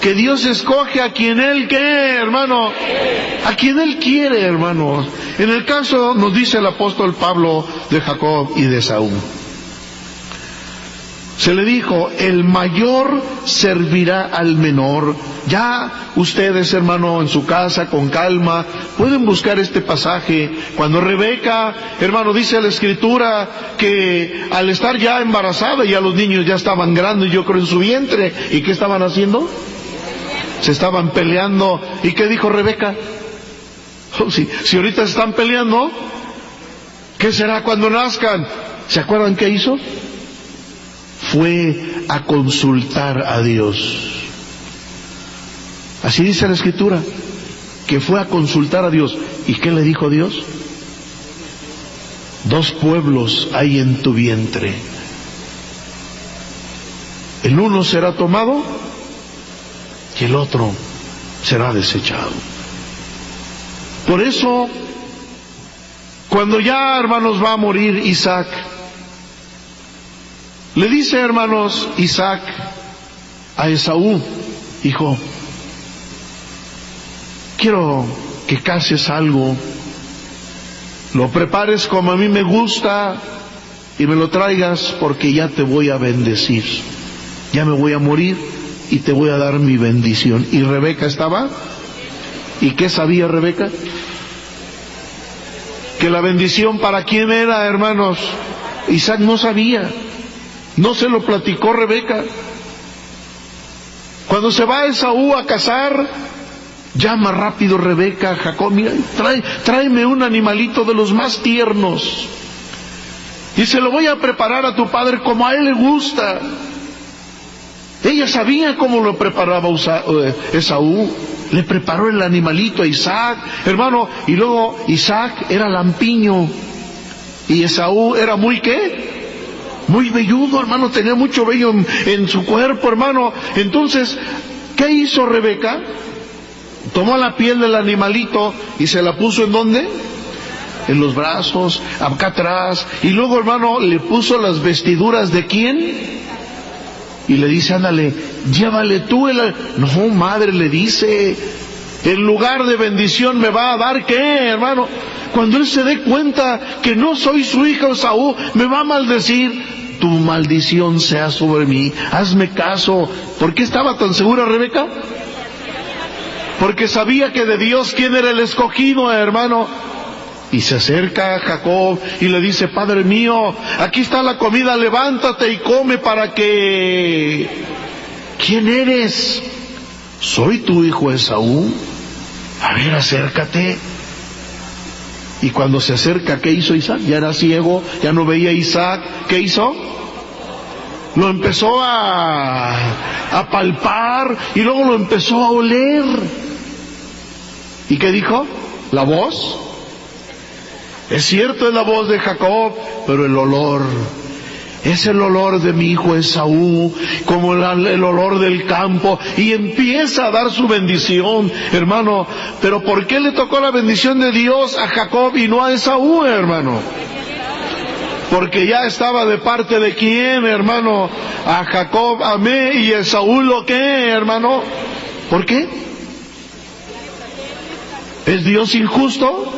Que Dios escoge a quien Él quiere, hermano, a quien Él quiere, hermano. En el caso, nos dice el apóstol Pablo, de Jacob y de Esaú. Se le dijo, el mayor servirá al menor. Ya ustedes, hermano, en su casa, con calma, pueden buscar este pasaje. Cuando Rebeca, hermano, dice la Escritura que al estar ya embarazada, ya los niños ya estaban grandes, yo creo, en su vientre. ¿Y qué estaban haciendo? Se estaban peleando. ¿Y qué dijo Rebeca? Oh, si ahorita se están peleando, ¿qué será cuando nazcan? ¿Se acuerdan qué hizo? Fue a consultar a Dios. Así dice la Escritura, que fue a consultar a Dios. ¿Y qué le dijo Dios? 2 pueblos hay en tu vientre. El uno será tomado y el otro será desechado. Por eso, cuando ya, hermanos, va a morir Isaac, le dice, hermanos, Isaac a Esaú, hijo, quiero que cases algo, lo prepares como a mí me gusta y me lo traigas porque ya te voy a bendecir. Ya me voy a morir y te voy a dar mi bendición. ¿Y Rebeca estaba? ¿Y qué sabía Rebeca? Que la bendición para quién era, hermanos. Isaac no sabía. No se lo platicó Rebeca. Cuando se va Esaú a cazar, llama rápido Rebeca a Jacob, mira, tráeme un animalito de los más tiernos y se lo voy a preparar a tu padre como a él le gusta. Ella sabía cómo lo preparaba Esaú. Le preparó el animalito a Isaac, hermano, y luego Isaac era lampiño y Esaú era muy ¿qué? Muy velludo, hermano, tenía mucho vello en su cuerpo, hermano. Entonces, ¿qué hizo Rebeca? Tomó la piel del animalito y se la puso ¿en dónde? En los brazos, acá atrás, y luego, hermano, le puso las vestiduras de ¿quién? Y le dice, ándale, llévale tú No, madre, le dice, en lugar de bendición me va a dar ¿qué, hermano? Cuando él se dé cuenta que no soy su hija Esaú, me va a maldecir. Tu tu maldición sea sobre mí. Hazme caso. ¿Por qué estaba tan segura Rebeca? Porque sabía que de Dios quién era el escogido, hermano. Y se acerca a Jacob y le dice: Padre mío, aquí está la comida, levántate y come para que... ¿Quién eres? Soy tu hijo Esaú. A ver, acércate. Y cuando se acerca, ¿qué hizo Isaac? Ya era ciego, ya no veía a Isaac. ¿Qué hizo? Lo empezó a palpar y luego lo empezó a oler. ¿Y qué dijo? ¿La voz? Es cierto, es la voz de Jacob, pero el olor es el olor de mi hijo Esaú, como el olor del campo, y empieza a dar su bendición, hermano. Pero ¿por qué le tocó la bendición de Dios a Jacob y no a Esaú, hermano? Porque ya estaba de parte de quién, hermano. A Jacob amé y a Esaú lo que, hermano. ¿Por qué? ¿Es Dios injusto?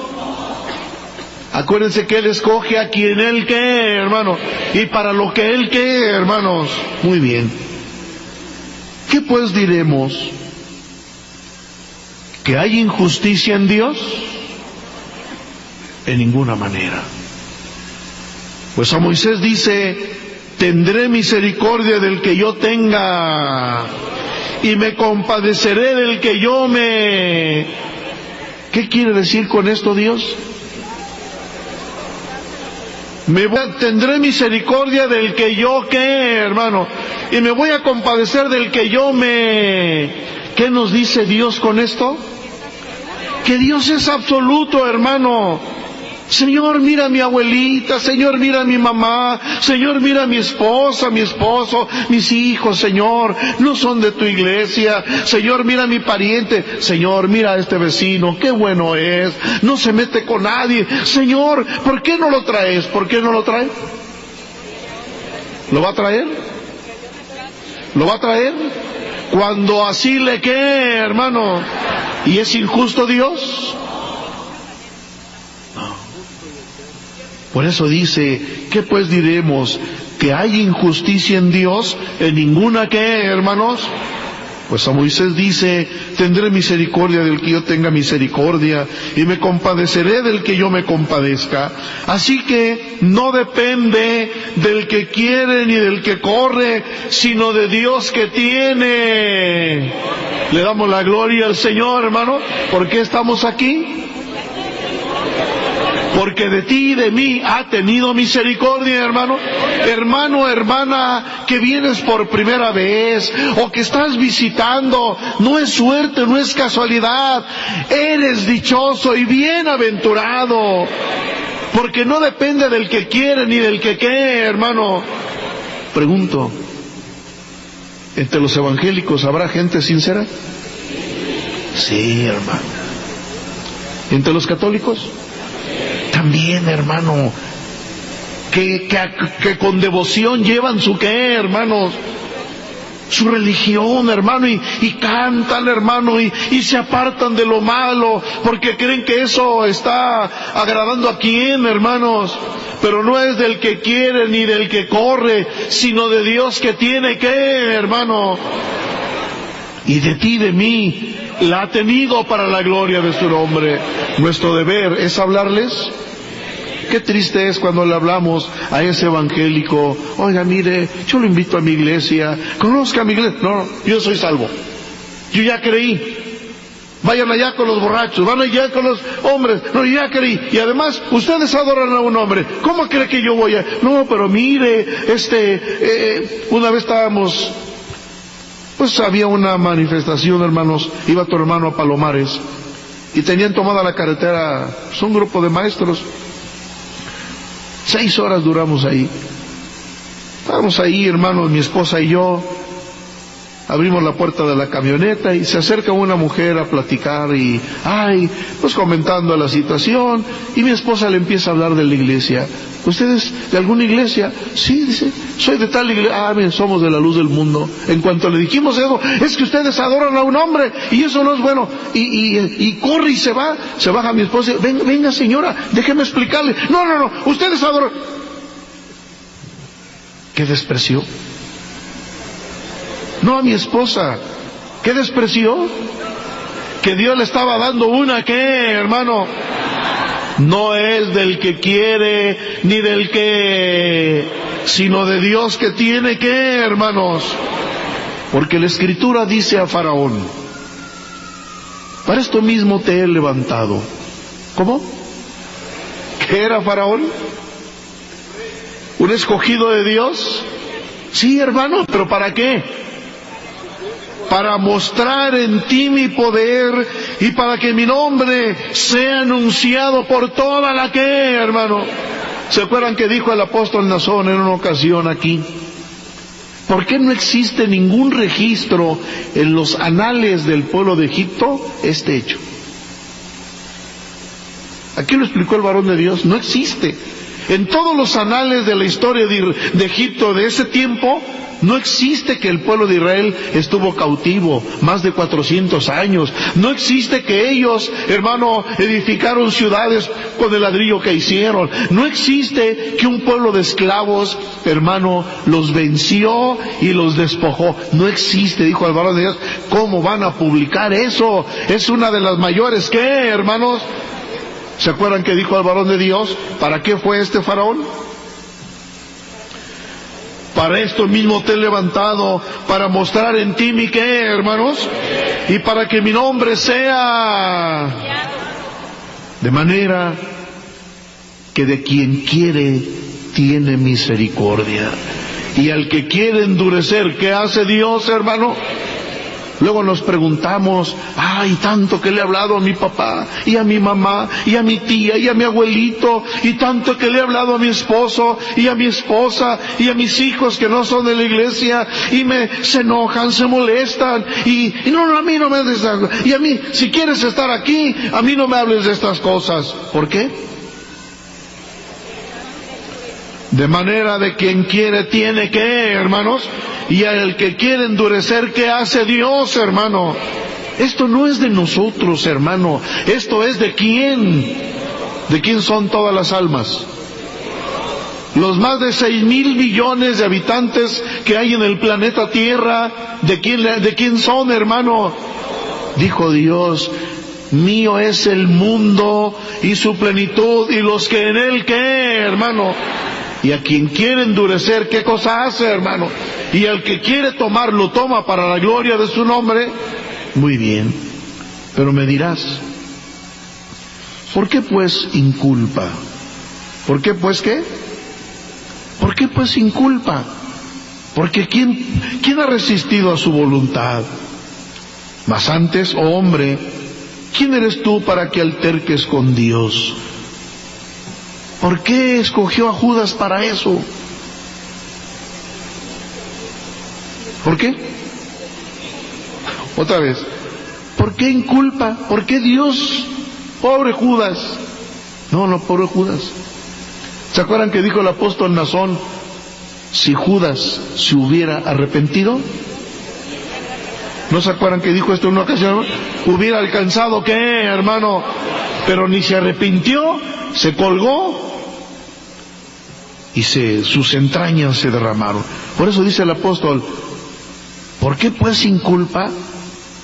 Acuérdense que Él escoge a quien Él quiere, hermano, y para lo que Él quiere, hermanos. Muy bien. ¿Qué pues diremos? ¿Que hay injusticia en Dios? En ninguna manera. Pues a Moisés dice: tendré misericordia del que yo tenga, y me compadeceré del que yo me... ¿Qué quiere decir con esto Dios? Tendré misericordia del que yo ¿qué, hermano? Y me voy a compadecer del que yo me... ¿Qué nos dice Dios con esto? Que Dios es absoluto, hermano. Señor, mira a mi abuelita, Señor, mira a mi mamá, Señor, mira a mi esposa, mi esposo, mis hijos, Señor, no son de tu iglesia. Señor, mira a mi pariente, Señor, mira a este vecino, qué bueno es, no se mete con nadie. Señor, ¿por qué no lo traes? ¿Por qué no lo trae? ¿Lo va a traer? ¿Lo va a traer? Cuando así le quede, hermano. ¿Y es injusto Dios? Por eso dice: ¿qué pues diremos? ¿Que hay injusticia en Dios? En ninguna. ¿Qué, hermanos? Pues a Moisés dice: tendré misericordia del que yo tenga misericordia, y me compadeceré del que yo me compadezca. Así que no depende del que quiere ni del que corre, sino de Dios que tiene. Le damos la gloria al Señor, hermano. ¿Por qué estamos aquí? Porque de ti y de mí ha tenido misericordia, hermano. Hermano, hermana, que vienes por primera vez o que estás visitando, no es suerte, no es casualidad. Eres dichoso y bienaventurado, porque no depende del que quiere ni del que quiere, hermano. Pregunto, ¿entre los evangélicos habrá gente sincera? Sí, hermano. ¿Entre los católicos? También, hermano, que con devoción llevan su qué, hermanos, su religión, hermano, y cantan, hermano, y se apartan de lo malo, porque creen que eso está agradando a quién, hermanos. Pero no es del que quiere ni del que corre, sino de Dios que tiene qué, hermano. Y de ti y de mí la ha tenido para la gloria de su nombre. Nuestro deber es hablarles. Qué triste es cuando le hablamos a ese evangélico: oiga, mire, yo lo invito a mi iglesia, conozca mi iglesia. No, yo soy salvo, yo ya creí. Vayan allá con los borrachos, van allá con los hombres. No, yo ya creí. Y además, ustedes adoran a un hombre. ¿Cómo cree que yo voy a...? No, pero mire, una vez estábamos... Pues había una manifestación, hermanos, iba tu hermano a Palomares, y tenían tomada la carretera, un grupo de maestros. 6 horas duramos ahí. Estábamos ahí, hermanos, mi esposa y yo, abrimos la puerta de la camioneta y se acerca una mujer a platicar y, pues comentando la situación, y mi esposa le empieza a hablar de la iglesia. ¿Ustedes de alguna iglesia? Sí, dice, soy de tal iglesia. Bien, somos de la luz del mundo. En cuanto le dijimos eso, es que ustedes adoran a un hombre y eso no es bueno. Y corre y se baja mi esposa. Venga señora, déjeme explicarle. No, ustedes adoran. ¿Qué despreció? No a mi esposa. ¿Qué despreció? Que Dios le estaba dando una, ¿qué, hermano? No es del que quiere, ni del que, sino de Dios que tiene, ¿qué, hermanos? Porque la Escritura dice a Faraón: para esto mismo te he levantado. ¿Cómo? ¿Qué era Faraón? ¿Un escogido de Dios? Sí, hermano, pero ¿para qué? Para mostrar en ti mi poder y para que mi nombre sea anunciado por toda la que, hermano. ¿Se acuerdan que dijo el apóstol Nazón en una ocasión aquí? ¿Por qué no existe ningún registro en los anales del pueblo de Egipto este hecho? Aquí lo explicó el varón de Dios, no existe. En todos los anales de la historia de Egipto de ese tiempo, no existe que el pueblo de Israel estuvo cautivo más de 400 años. No existe que ellos, hermano, edificaron ciudades con el ladrillo que hicieron. No existe que un pueblo de esclavos, hermano, los venció y los despojó. No existe, dijo el varón de Dios. ¿Cómo van a publicar eso? Es una de las mayores, ¿qué, hermanos? ¿Se acuerdan que dijo el varón de Dios? ¿Para qué fue este faraón? Para esto mismo te he levantado, para mostrar en ti mi qué, hermanos, y para que mi nombre sea, de manera que de quien quiere tiene misericordia, y al que quiere endurecer, ¿qué hace Dios, hermano? Luego nos preguntamos: ay, tanto que le he hablado a mi papá, y a mi mamá, y a mi tía, y a mi abuelito, y tanto que le he hablado a mi esposo, y a mi esposa, y a mis hijos que no son de la iglesia, y se enojan, se molestan, y no, a mí no me hables de estas, y a mí, si quieres estar aquí, a mí no me hables de estas cosas. ¿Por qué? De manera de quien quiere tiene que, hermanos, y al que quiere endurecer, ¿qué hace Dios, hermano? Esto no es de nosotros, hermano. Esto es de quién. ¿De quién son todas las almas? Los más de 6,000 billones de habitantes que hay en el planeta Tierra, ¿de quién son, hermano? Dijo Dios: mío es el mundo y su plenitud y los que en él, ¿qué, hermano? Y a quien quiere endurecer, ¿qué cosa hace, hermano? Y al que quiere tomar, lo toma para la gloria de su nombre. Muy bien, pero me dirás: ¿por qué pues inculpa? ¿Por qué pues qué? ¿Por qué pues inculpa? Porque ¿quién ha resistido a su voluntad? Mas antes, oh hombre, ¿quién eres tú para que alterques con Dios? ¿Por qué escogió a Judas para eso? ¿Por qué? Otra vez. ¿Por qué inculpa? ¿Por qué Dios? Pobre Judas. No, pobre Judas. ¿Se acuerdan que dijo el apóstol Nazón: si Judas se hubiera arrepentido? ¿No se acuerdan que dijo esto en una ocasión? Hubiera alcanzado, ¿qué, hermano? Pero ni se arrepintió, se colgó y sus entrañas se derramaron. Por eso dice el apóstol: ¿por qué pues sin culpa?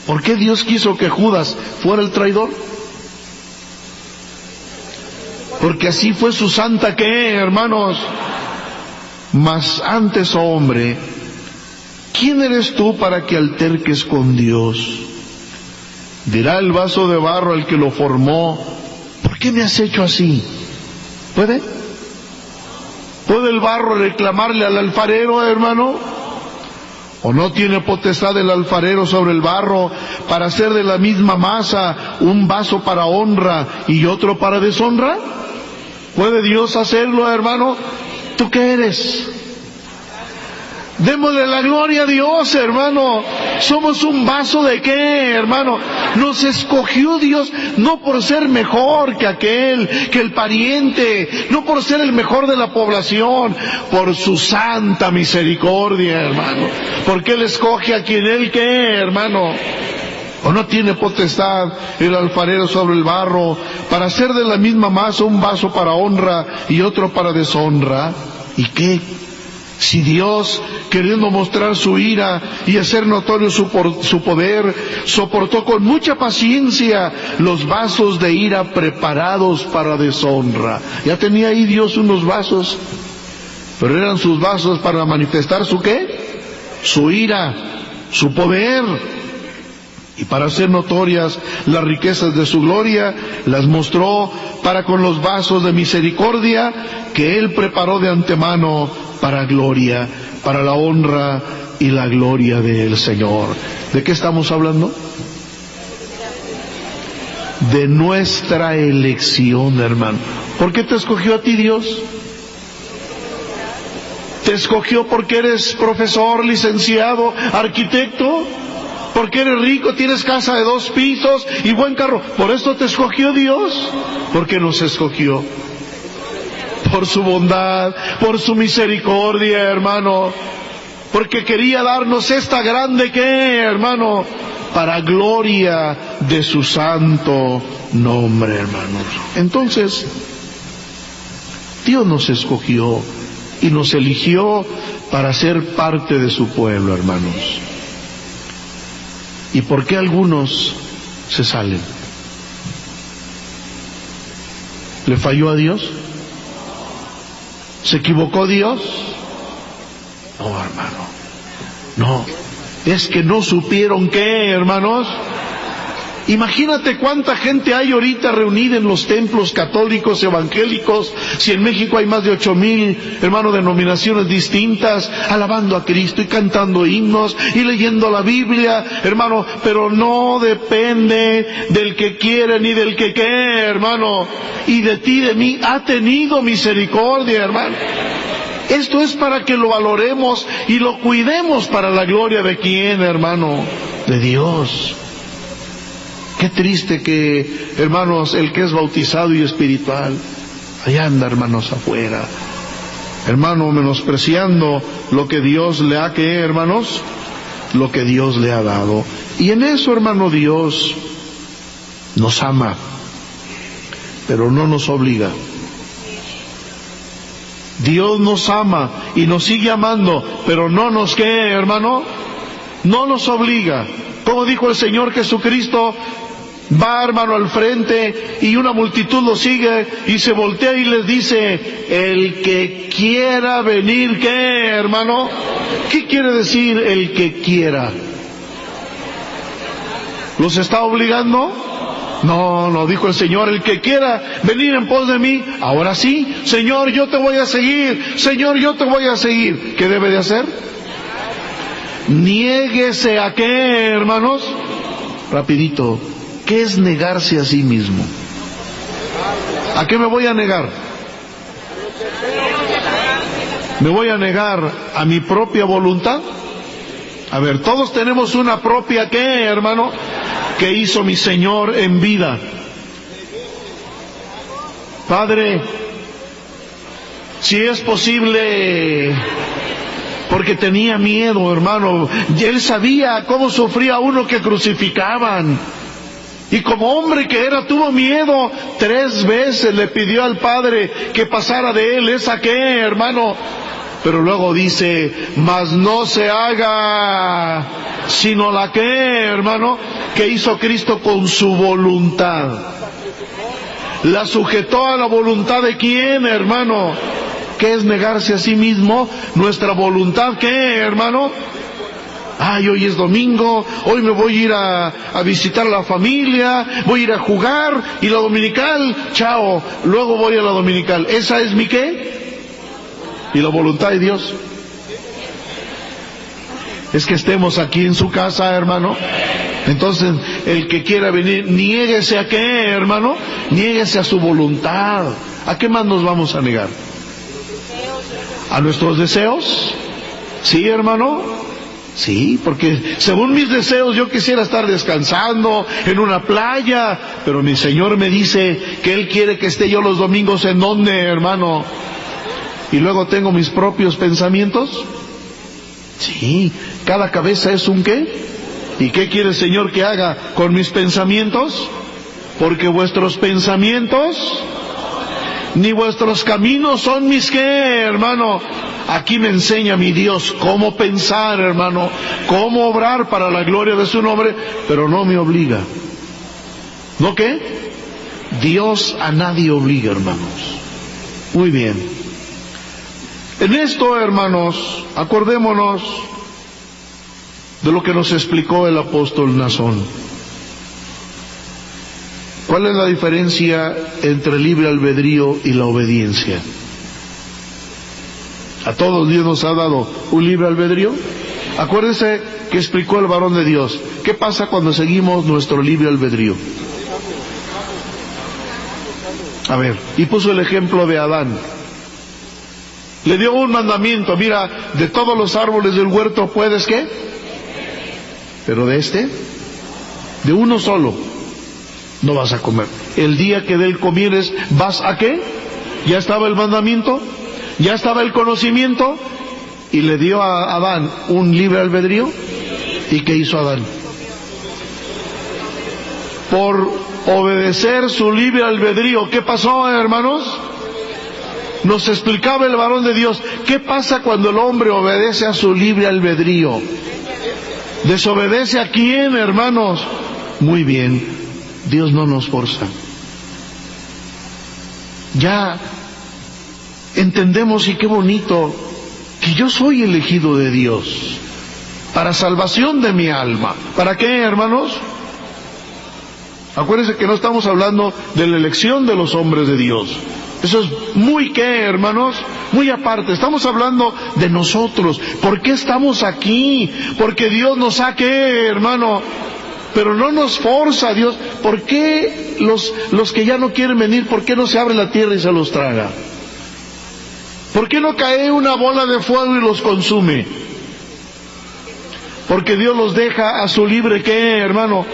¿Por qué Dios quiso que Judas fuera el traidor? Porque así fue su santa, ¿qué, hermanos? Mas antes, oh hombre, ¿quién eres tú para que alterques con Dios? Dirá el vaso de barro al que lo formó: ¿por qué me has hecho así? ¿Puede? ¿Puede el barro reclamarle al alfarero, hermano? ¿O no tiene potestad el alfarero sobre el barro para hacer de la misma masa un vaso para honra y otro para deshonra? ¿Puede Dios hacerlo, hermano? ¿Tú qué eres? Démosle la gloria a Dios, hermano. Somos un vaso de qué, hermano. Nos escogió Dios no por ser mejor que aquel, que el pariente, no por ser el mejor de la población, por su santa misericordia, hermano. Porque Él escoge a quien Él qué, hermano. ¿O no tiene potestad el alfarero sobre el barro para hacer de la misma masa un vaso para honra y otro para deshonra? ¿Y qué? Si Dios, queriendo mostrar su ira y hacer notorio su poder, soportó con mucha paciencia los vasos de ira preparados para deshonra. Ya tenía ahí Dios unos vasos, pero eran sus vasos para manifestar ¿su qué? Su ira, su poder. Y para hacer notorias las riquezas de su gloria, las mostró para con los vasos de misericordia que Él preparó de antemano para gloria, para la honra y la gloria del Señor. ¿De qué estamos hablando? De nuestra elección, hermano. ¿Por qué te escogió a ti Dios? ¿Te escogió porque eres profesor, licenciado, arquitecto? Porque eres rico, tienes casa de 2 pisos y buen carro. ¿Por esto te escogió Dios? Porque nos escogió. Por su bondad, por su misericordia, hermano. Porque quería darnos esta grande ¿qué, hermano? Para gloria de su santo nombre, hermanos. Entonces, Dios nos escogió y nos eligió para ser parte de su pueblo, hermanos. ¿Y por qué algunos se salen? ¿Le falló a Dios? ¿Se equivocó Dios? No, hermano. No. Es que no supieron qué, hermanos. Imagínate cuánta gente hay ahorita reunida en los templos católicos, evangélicos, si en México hay más de 8,000, hermanos, denominaciones distintas, alabando a Cristo y cantando himnos y leyendo la Biblia, hermano, pero no depende del que quiere ni del que qué, hermano, y de ti, de mí, ha tenido misericordia, hermano. Esto es para que lo valoremos y lo cuidemos para la gloria de quién, hermano, de Dios. Qué triste que, hermanos, el que es bautizado y espiritual, allá anda, hermanos, afuera. Hermano, menospreciando lo que Dios le ha, ¿qué, hermanos? Lo que Dios le ha dado. Y en eso, hermano, Dios nos ama, pero no nos obliga. Dios nos ama y nos sigue amando, pero no nos, ¿qué, hermano? No nos obliga. Como dijo el Señor Jesucristo, va, hermano, al frente y una multitud lo sigue y se voltea y les dice, el que quiera venir, ¿qué, hermano? ¿Qué quiere decir el que quiera? ¿Los está obligando? No, no, dijo el Señor, el que quiera venir en pos de mí, ahora sí, Señor, yo te voy a seguir, Señor, yo te voy a seguir. ¿Qué debe de hacer? Niéguese a qué, hermanos. Rapidito, ¿qué es negarse a sí mismo? ¿A qué me voy a negar? ¿Me voy a negar a mi propia voluntad? A ver, todos tenemos una propia ¿qué, hermano? Que hizo mi Señor en vida. Padre, si es posible, porque tenía miedo, hermano. Él sabía cómo sufría uno que crucificaban. Y como hombre que era, tuvo miedo. 3 veces le pidió al Padre que pasara de él. ¿Esa qué, hermano? Pero luego dice, mas no se haga sino la que, hermano, que hizo Cristo con su voluntad. La sujetó a la voluntad de quién, hermano. ¿Qué es negarse a sí mismo? Nuestra voluntad, ¿qué, hermano? Ay, hoy es domingo, hoy me voy a ir a visitar a la familia, voy a ir a jugar, y la dominical, chao, luego voy a la dominical. ¿Esa es mi qué? ¿Y la voluntad de Dios? Es que estemos aquí en su casa, hermano. Entonces, el que quiera venir, niéguese a qué, hermano, niéguese a su voluntad. ¿A qué más nos vamos a negar? ¿A nuestros deseos? ¿Sí, hermano? Sí, porque según mis deseos yo quisiera estar descansando en una playa, pero mi Señor me dice que Él quiere que esté yo los domingos en donde, hermano. Y luego tengo mis propios pensamientos. Sí, cada cabeza es un qué. ¿Y qué quiere el Señor que haga con mis pensamientos? Porque vuestros pensamientos ni vuestros caminos son mis qué, hermano. aquí me enseña mi Dios cómo pensar, hermano, cómo obrar para la gloria de su nombre, pero no me obliga. ¿No qué? Dios a nadie obliga, hermanos. Muy bien. En esto, hermanos, acordémonos de lo que nos explicó el apóstol Nazón. ¿Cuál es la diferencia entre el libre albedrío y la obediencia? ¿A todos Dios nos ha dado un libre albedrío? Acuérdense que explicó el varón de Dios. ¿Qué pasa cuando seguimos nuestro libre albedrío? A ver, y puso el ejemplo de Adán. Le dio un mandamiento: mira, de todos los árboles del huerto puedes, ¿qué? Pero de uno solo no vas a comer. El día que de él comieres, ¿vas a qué? Ya estaba el mandamiento, ya estaba el conocimiento, y le dio a Adán un libre albedrío. ¿Y qué hizo Adán? Por obedecer su libre albedrío, ¿qué pasó, hermanos? Nos explicaba el varón de Dios, ¿qué pasa cuando el hombre obedece a su libre albedrío? ¿Desobedece a quién, hermanos? Muy bien, Dios no nos forza. Ya entendemos, y qué bonito, que yo soy elegido de Dios para salvación de mi alma. ¿Para qué, hermanos? Acuérdense que no estamos hablando de la elección de los hombres de Dios. Eso es muy qué, hermanos, muy aparte. Estamos hablando de nosotros. ¿Por qué estamos aquí? Porque Dios nos ha, ¿qué, hermano? Pero no nos forza Dios. ¿Por qué los que ya no quieren venir, por qué no se abre la tierra y se los traga? ¿Por qué no cae una bola de fuego y los consume? Porque Dios los deja a su libre, ¿qué, hermano?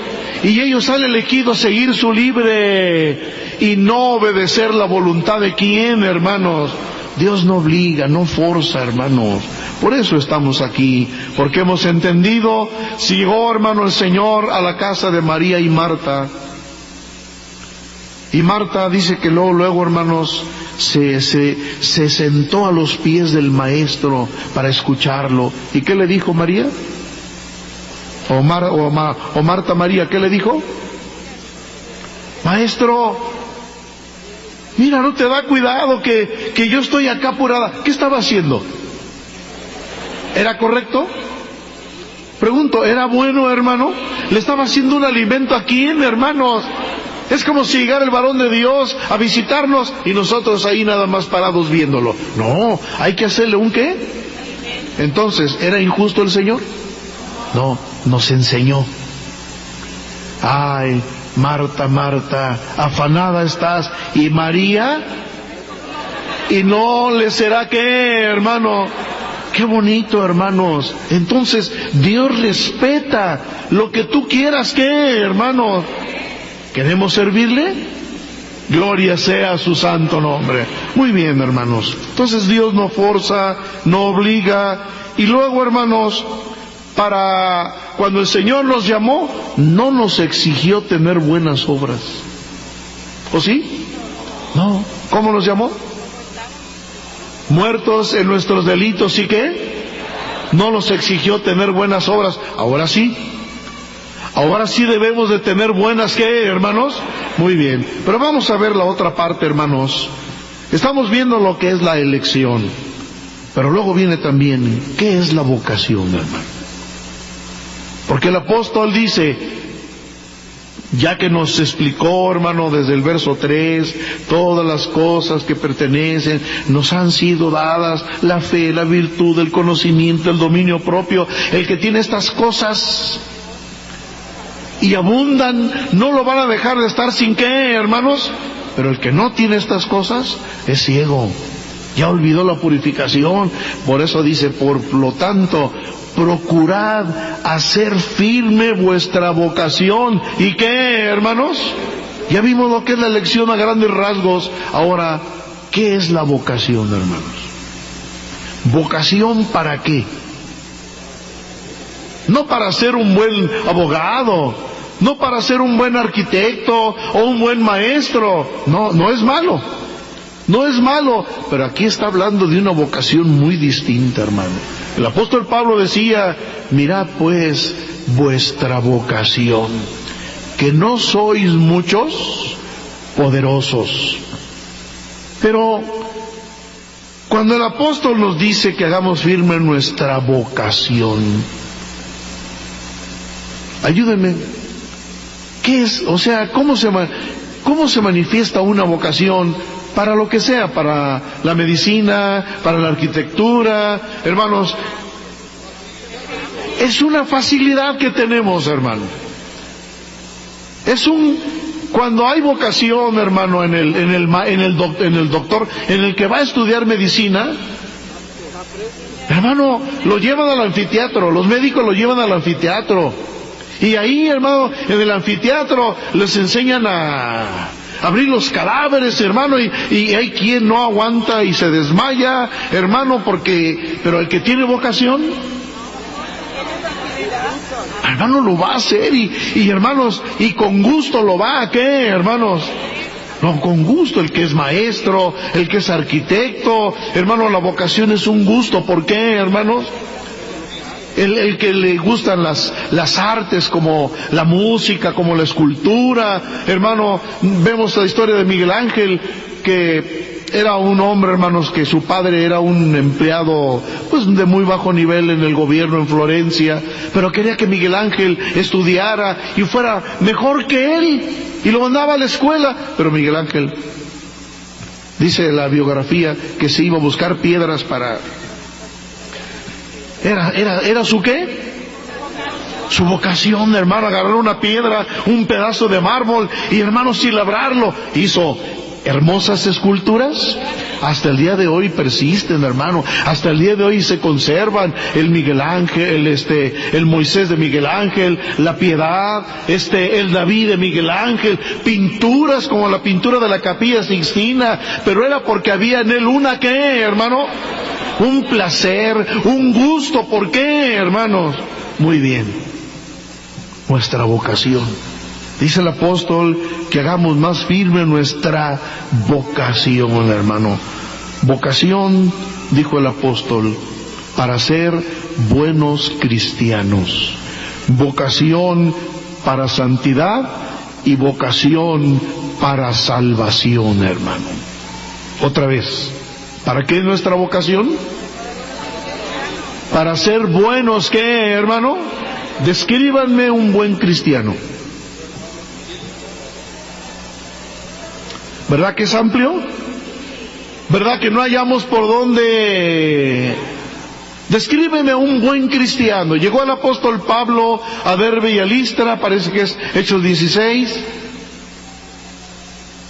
Y ellos han elegido seguir su libre y no obedecer la voluntad de quién, hermanos. Dios no obliga, no forza, hermanos. Por eso estamos aquí, porque hemos entendido. Llegó, hermano, el Señor a la casa de María y Marta. Y Marta dice que luego, hermanos, se sentó a los pies del Maestro para escucharlo. ¿Y qué le dijo María? O Marta María, ¿qué le dijo? Maestro, mira, no te da cuidado que yo estoy acá apurada. ¿Qué estaba haciendo? ¿Era correcto? Pregunto, ¿era bueno, hermano? ¿Le estaba haciendo un alimento a quién, hermanos? Es como si llegara el varón de Dios a visitarnos y nosotros ahí nada más parados viéndolo. No, hay que hacerle un ¿qué? Entonces, ¿era injusto el Señor? No, nos enseñó. Ay, Marta, Marta, afanada estás. ¿Y María? ¿Y no le será qué, hermano? Qué bonito, hermanos. Entonces, Dios respeta lo que tú quieras, ¿qué, hermanos? ¿Queremos servirle? Gloria sea a su santo nombre. Muy bien, hermanos. Entonces Dios no forza, no obliga. Y luego, hermanos, para cuando el Señor nos llamó, no nos exigió tener buenas obras. ¿O sí? No. ¿Cómo nos llamó? Muertos en nuestros delitos, ¿y qué? No nos exigió tener buenas obras. Ahora sí. Ahora sí debemos de tener buenas, ¿qué, hermanos? Muy bien. Pero vamos a ver la otra parte, hermanos. Estamos viendo lo que es la elección. Pero luego viene también, ¿qué es la vocación, hermano? Porque el apóstol dice, ya que nos explicó, hermano, desde el verso 3, todas las cosas que pertenecen, nos han sido dadas, la fe, la virtud, el conocimiento, el dominio propio. El que tiene estas cosas y abundan, no lo van a dejar de estar sin qué, hermanos. Pero el que no tiene estas cosas es ciego, ya olvidó la purificación. Por eso dice, por lo tanto, procurad hacer firme vuestra vocación. ¿Y qué, hermanos? Ya vimos lo que es la elección a grandes rasgos. Ahora, ¿qué es la vocación, hermanos? ¿Vocación para qué? No para ser un buen abogado, no para ser un buen arquitecto o un buen maestro. No, no es malo. No es malo, pero aquí está hablando de una vocación muy distinta, hermano. El apóstol Pablo decía, mirad pues vuestra vocación, que no sois muchos poderosos. Pero cuando el apóstol nos dice que hagamos firme nuestra vocación, ayúdenme, ¿qué es? O sea, ¿cómo se manifiesta una vocación? Para lo que sea, para la medicina, para la arquitectura, hermanos, es una facilidad que tenemos, hermano. Cuando hay vocación, hermano, en el doctor, en el que va a estudiar medicina, hermano, lo llevan al anfiteatro, los médicos lo llevan al anfiteatro, y ahí, hermano, en el anfiteatro les enseñan a abrir los cadáveres, hermano, y hay quien no aguanta y se desmaya, hermano, pero el que tiene vocación, hermano, lo va a hacer, y hermanos, y con gusto lo va a, ¿qué, hermanos? No, con gusto, el que es maestro, el que es arquitecto, hermano, la vocación es un gusto. ¿Por qué, hermanos? El que le gustan las artes, como la música, como la escultura, hermano, vemos la historia de Miguel Ángel, que era un hombre, hermanos, que su padre era un empleado, pues, de muy bajo nivel en el gobierno en Florencia, pero quería que Miguel Ángel estudiara y fuera mejor que él, y lo mandaba a la escuela, pero Miguel Ángel, dice la biografía, que se iba a buscar piedras para... ¿Era su qué? Su vocación, hermano, agarrar una piedra, un pedazo de mármol, y hermano, sin labrarlo, hizo hermosas esculturas. Hasta el día de hoy persisten, hermano, hasta el día de hoy se conservan el Miguel Ángel, el Moisés de Miguel Ángel, la Piedad, el David de Miguel Ángel, pinturas como la pintura de la Capilla Sixtina, pero era porque había en él una, ¿qué, hermano? Un placer, un gusto. ¿Por qué, hermanos? Muy bien, nuestra vocación. Dice el apóstol que hagamos más firme nuestra vocación, hermano. Vocación, dijo el apóstol, para ser buenos cristianos. Vocación para santidad y vocación para salvación, hermano. Otra vez, ¿para qué es nuestra vocación? Para ser buenos, ¿qué, hermano? Descríbanme un buen cristiano. ¿Verdad que es amplio? ¿Verdad que no hallamos por dónde? Descríbeme un buen cristiano. Llegó el apóstol Pablo a Derbe y a Listra, parece que es Hechos 16.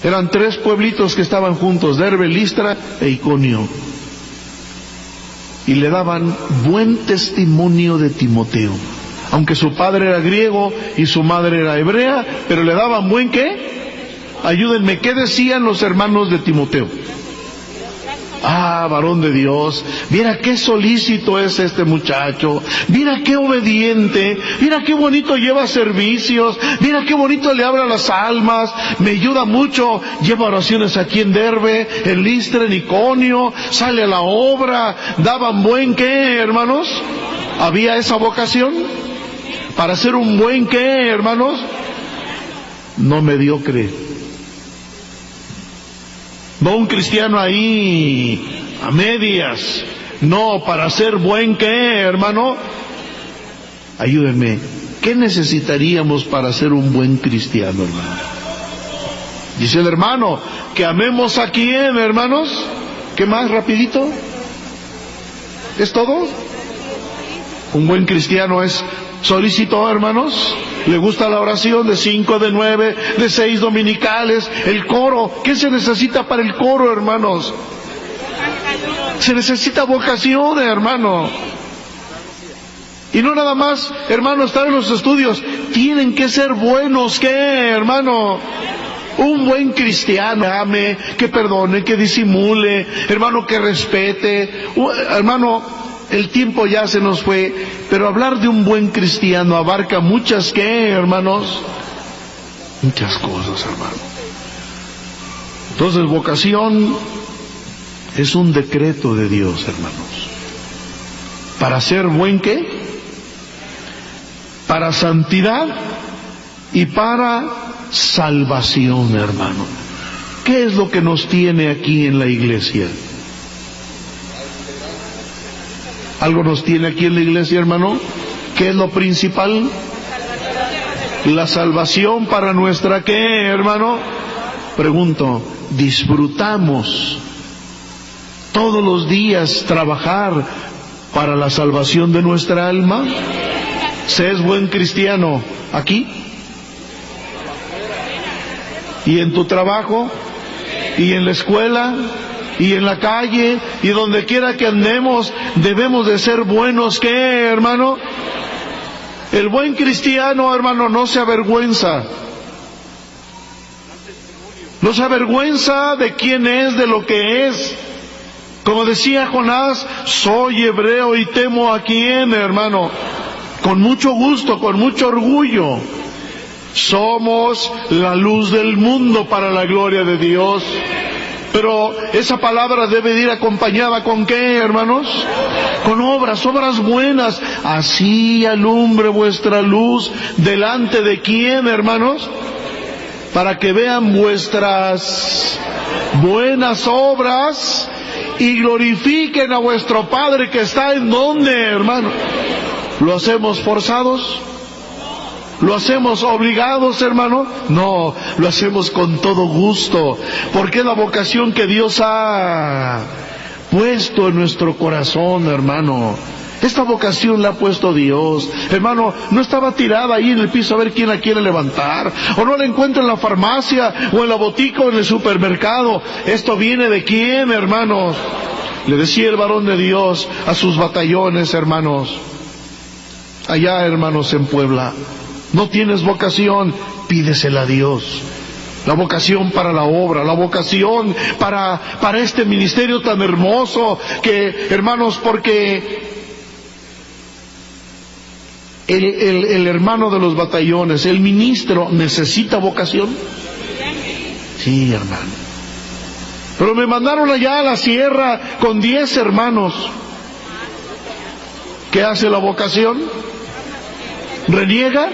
Eran 3 pueblitos que estaban juntos, Derbe, Listra e Iconio. Y le daban buen testimonio de Timoteo. Aunque su padre era griego y su madre era hebrea, pero le daban buen ¿qué? Ayúdenme, ¿qué decían los hermanos de Timoteo? Ah, varón de Dios, mira qué solícito es este muchacho, mira qué obediente, mira qué bonito lleva servicios, mira qué bonito le habla las almas, me ayuda mucho, lleva oraciones aquí en Derbe, en Listra, en Iconio, sale a la obra. Daban buen ¿qué, hermanos? ¿Había esa vocación? Para ser un buen ¿qué, hermanos? No mediocre. No un cristiano ahí a medias. No, para ser buen ¿qué, hermano? Ayúdenme. ¿Qué necesitaríamos para ser un buen cristiano, hermano? Dice el hermano, que amemos a quién, hermanos. ¿Qué más, rapidito? ¿Es todo? Un buen cristiano es solícito, hermanos. Le gusta la oración de 5, de 9, de 6 dominicales, el coro. ¿Qué se necesita para el coro, hermanos? Se necesita vocación, hermano. Y no nada más, hermano, estar en los estudios. Tienen que ser buenos, ¿qué, hermano? Un buen cristiano ame, que perdone, que disimule, hermano, que respete. Hermano, el tiempo ya se nos fue, pero hablar de un buen cristiano abarca muchas, ¿qué, hermanos? Muchas cosas, hermano. Entonces, vocación Es un decreto de Dios, hermanos. ¿Para ser buen qué? Para santidad y para salvación, hermano. ¿Qué es lo que nos tiene aquí en la iglesia? ¿Algo nos tiene aquí en la iglesia, hermano? ¿Qué es lo principal? La salvación para nuestra ¿qué, hermano? Pregunto, ¿disfrutamos todos los días trabajar para la salvación de nuestra alma? ¿Se es buen cristiano aquí? ¿Y en tu trabajo? ¿Y en la escuela? ¿Y en la calle? ¿Y donde quiera que andemos? ¿Debemos de ser buenos qué, hermano? El buen cristiano, hermano, no se avergüenza. No se avergüenza de quién es, de lo que es. Como decía Jonás, soy hebreo y temo a quién, hermano. Con mucho gusto, con mucho orgullo. Somos la luz del mundo para la gloria de Dios. Pero esa palabra debe ir acompañada ¿con qué, hermanos? Con obras buenas. Así alumbre vuestra luz delante de quién, hermanos, para que vean vuestras buenas obras y glorifiquen a vuestro Padre que está en donde, hermano. ¿Lo hacemos forzados? ¿Lo hacemos obligados, hermano? No, lo hacemos con todo gusto, porque es la vocación que Dios ha puesto en nuestro corazón, hermano. Esta vocación la ha puesto Dios. Hermano, no estaba tirada ahí en el piso a ver quién la quiere levantar, o no la encuentra en la farmacia, o en la botica, o en el supermercado. Esto viene de quién, hermanos. Le decía el varón de Dios a sus batallones, hermanos, allá, hermanos, en Puebla: no tienes vocación, pídesela a Dios. La vocación para la obra, la vocación para este ministerio tan hermoso que, hermanos, porque el hermano de los batallones, el ministro, ¿necesita vocación? Sí, hermano. Pero me mandaron allá a la sierra con 10 hermanos. ¿Qué hace la vocación? ¿Reniega?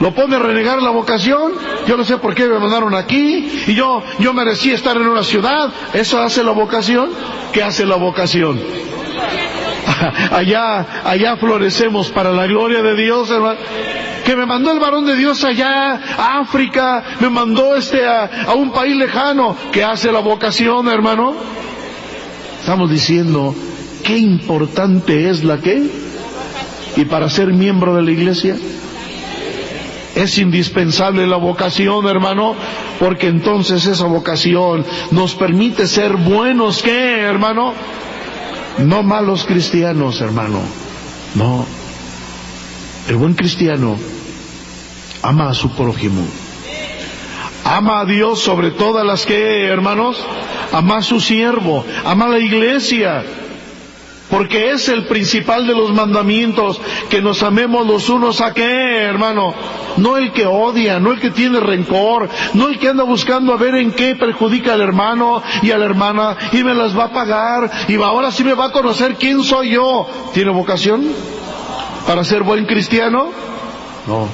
¿Lo pone a renegar la vocación? Yo no sé por qué me mandaron aquí y yo merecía estar en una ciudad. ¿Eso hace la vocación? ¿Qué hace la vocación? Allá florecemos para la gloria de Dios, hermano. Que me mandó el varón de Dios allá a África, me mandó a un país lejano. ¿Qué hace la vocación, hermano? Estamos diciendo qué importante es la que, y para ser miembro de la iglesia es indispensable la vocación, hermano, porque entonces esa vocación nos permite ser buenos, ¿qué, hermano? No malos cristianos, hermano. No. El buen cristiano ama a su prójimo. Ama a Dios sobre todas las que, hermanos, ama a su siervo, ama a la iglesia. Porque es el principal de los mandamientos, que nos amemos los unos a qué, hermano. No el que odia, no el que tiene rencor, no el que anda buscando a ver en qué perjudica al hermano y a la hermana y me las va a pagar y ahora sí me va a conocer quién soy yo. ¿Tiene vocación para ser buen cristiano? No,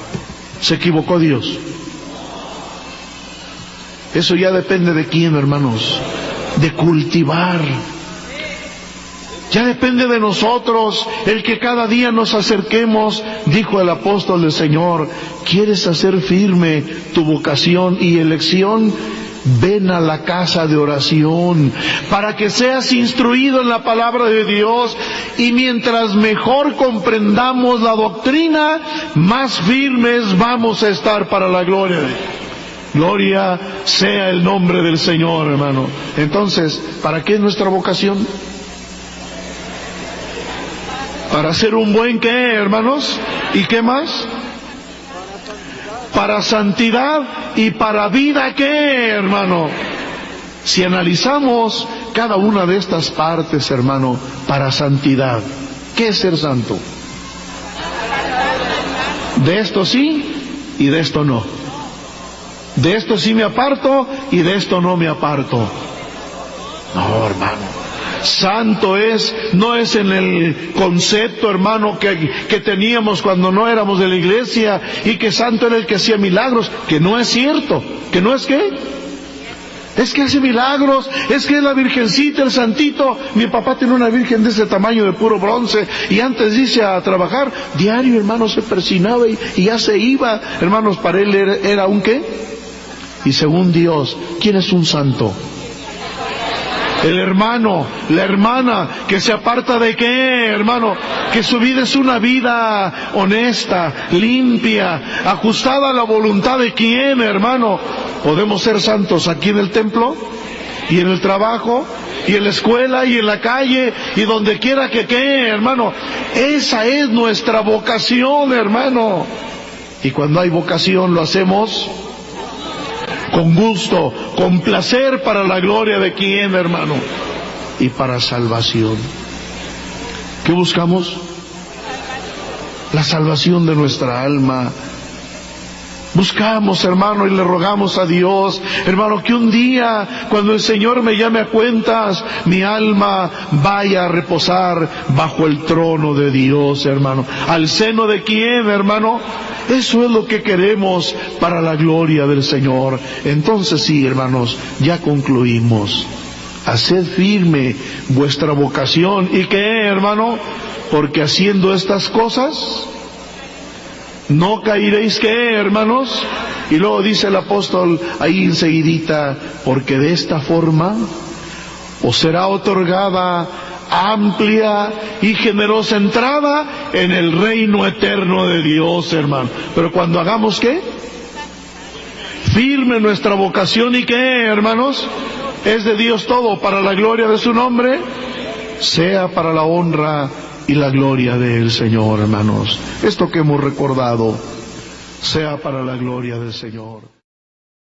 se equivocó Dios. Eso ya depende de quién, hermanos, de cultivar. Ya depende de nosotros el que cada día nos acerquemos. Dijo el apóstol del Señor: ¿quieres hacer firme tu vocación y elección? Ven a la casa de oración para que seas instruido en la palabra de Dios, y mientras mejor comprendamos la doctrina, más firmes vamos a estar para la gloria de Dios. Gloria sea el nombre del Señor, hermano. Entonces, ¿para qué es nuestra vocación? Para ser un buen ¿qué, hermanos? ¿Y qué más? Para santidad y para vida ¿qué, hermano? Si analizamos cada una de estas partes, hermano, para santidad, ¿qué es ser santo? De esto sí y de esto no. De esto sí me aparto y de esto no me aparto. No, hermano. Santo no es en el concepto, hermano, que teníamos cuando no éramos de la iglesia, y que santo era el que hacía milagros, que no es cierto. ¿Que no es qué? Es que hace milagros, es que es la Virgencita, el Santito. Mi papá tiene una virgen de ese tamaño, de puro bronce, y antes de irse a trabajar, diario, hermano, se persinaba y ya se iba. Hermanos, para él era un ¿qué? Y según Dios, ¿quién es un santo? El hermano, la hermana, que se aparta de qué, hermano, que su vida es una vida honesta, limpia, ajustada a la voluntad de quién, hermano. Podemos ser santos aquí en el templo, y en el trabajo, y en la escuela, y en la calle, y donde quiera que quede, hermano. Esa es nuestra vocación, hermano. Y cuando hay vocación lo hacemos con gusto, con placer, para la gloria de quién, hermano, y para salvación. ¿Qué buscamos? La salvación de nuestra alma. Buscamos, hermano, y le rogamos a Dios, hermano, que un día, cuando el Señor me llame a cuentas, mi alma vaya a reposar bajo el trono de Dios, hermano. ¿Al seno de quién, hermano? Eso es lo que queremos para la gloria del Señor. Entonces sí, hermanos, ya concluimos. Haced firme vuestra vocación. ¿Y qué, hermano? Porque haciendo estas cosas no caeréis, ¿qué, hermanos? Y luego dice el apóstol ahí enseguidita, porque de esta forma os será otorgada amplia y generosa entrada en el reino eterno de Dios, hermano. Pero cuando hagamos ¿qué? Firme nuestra vocación, y ¿qué, hermanos? Es de Dios todo, para la gloria de su nombre, sea para la honra y la gloria del Señor, hermanos. Esto que hemos recordado sea para la gloria del Señor.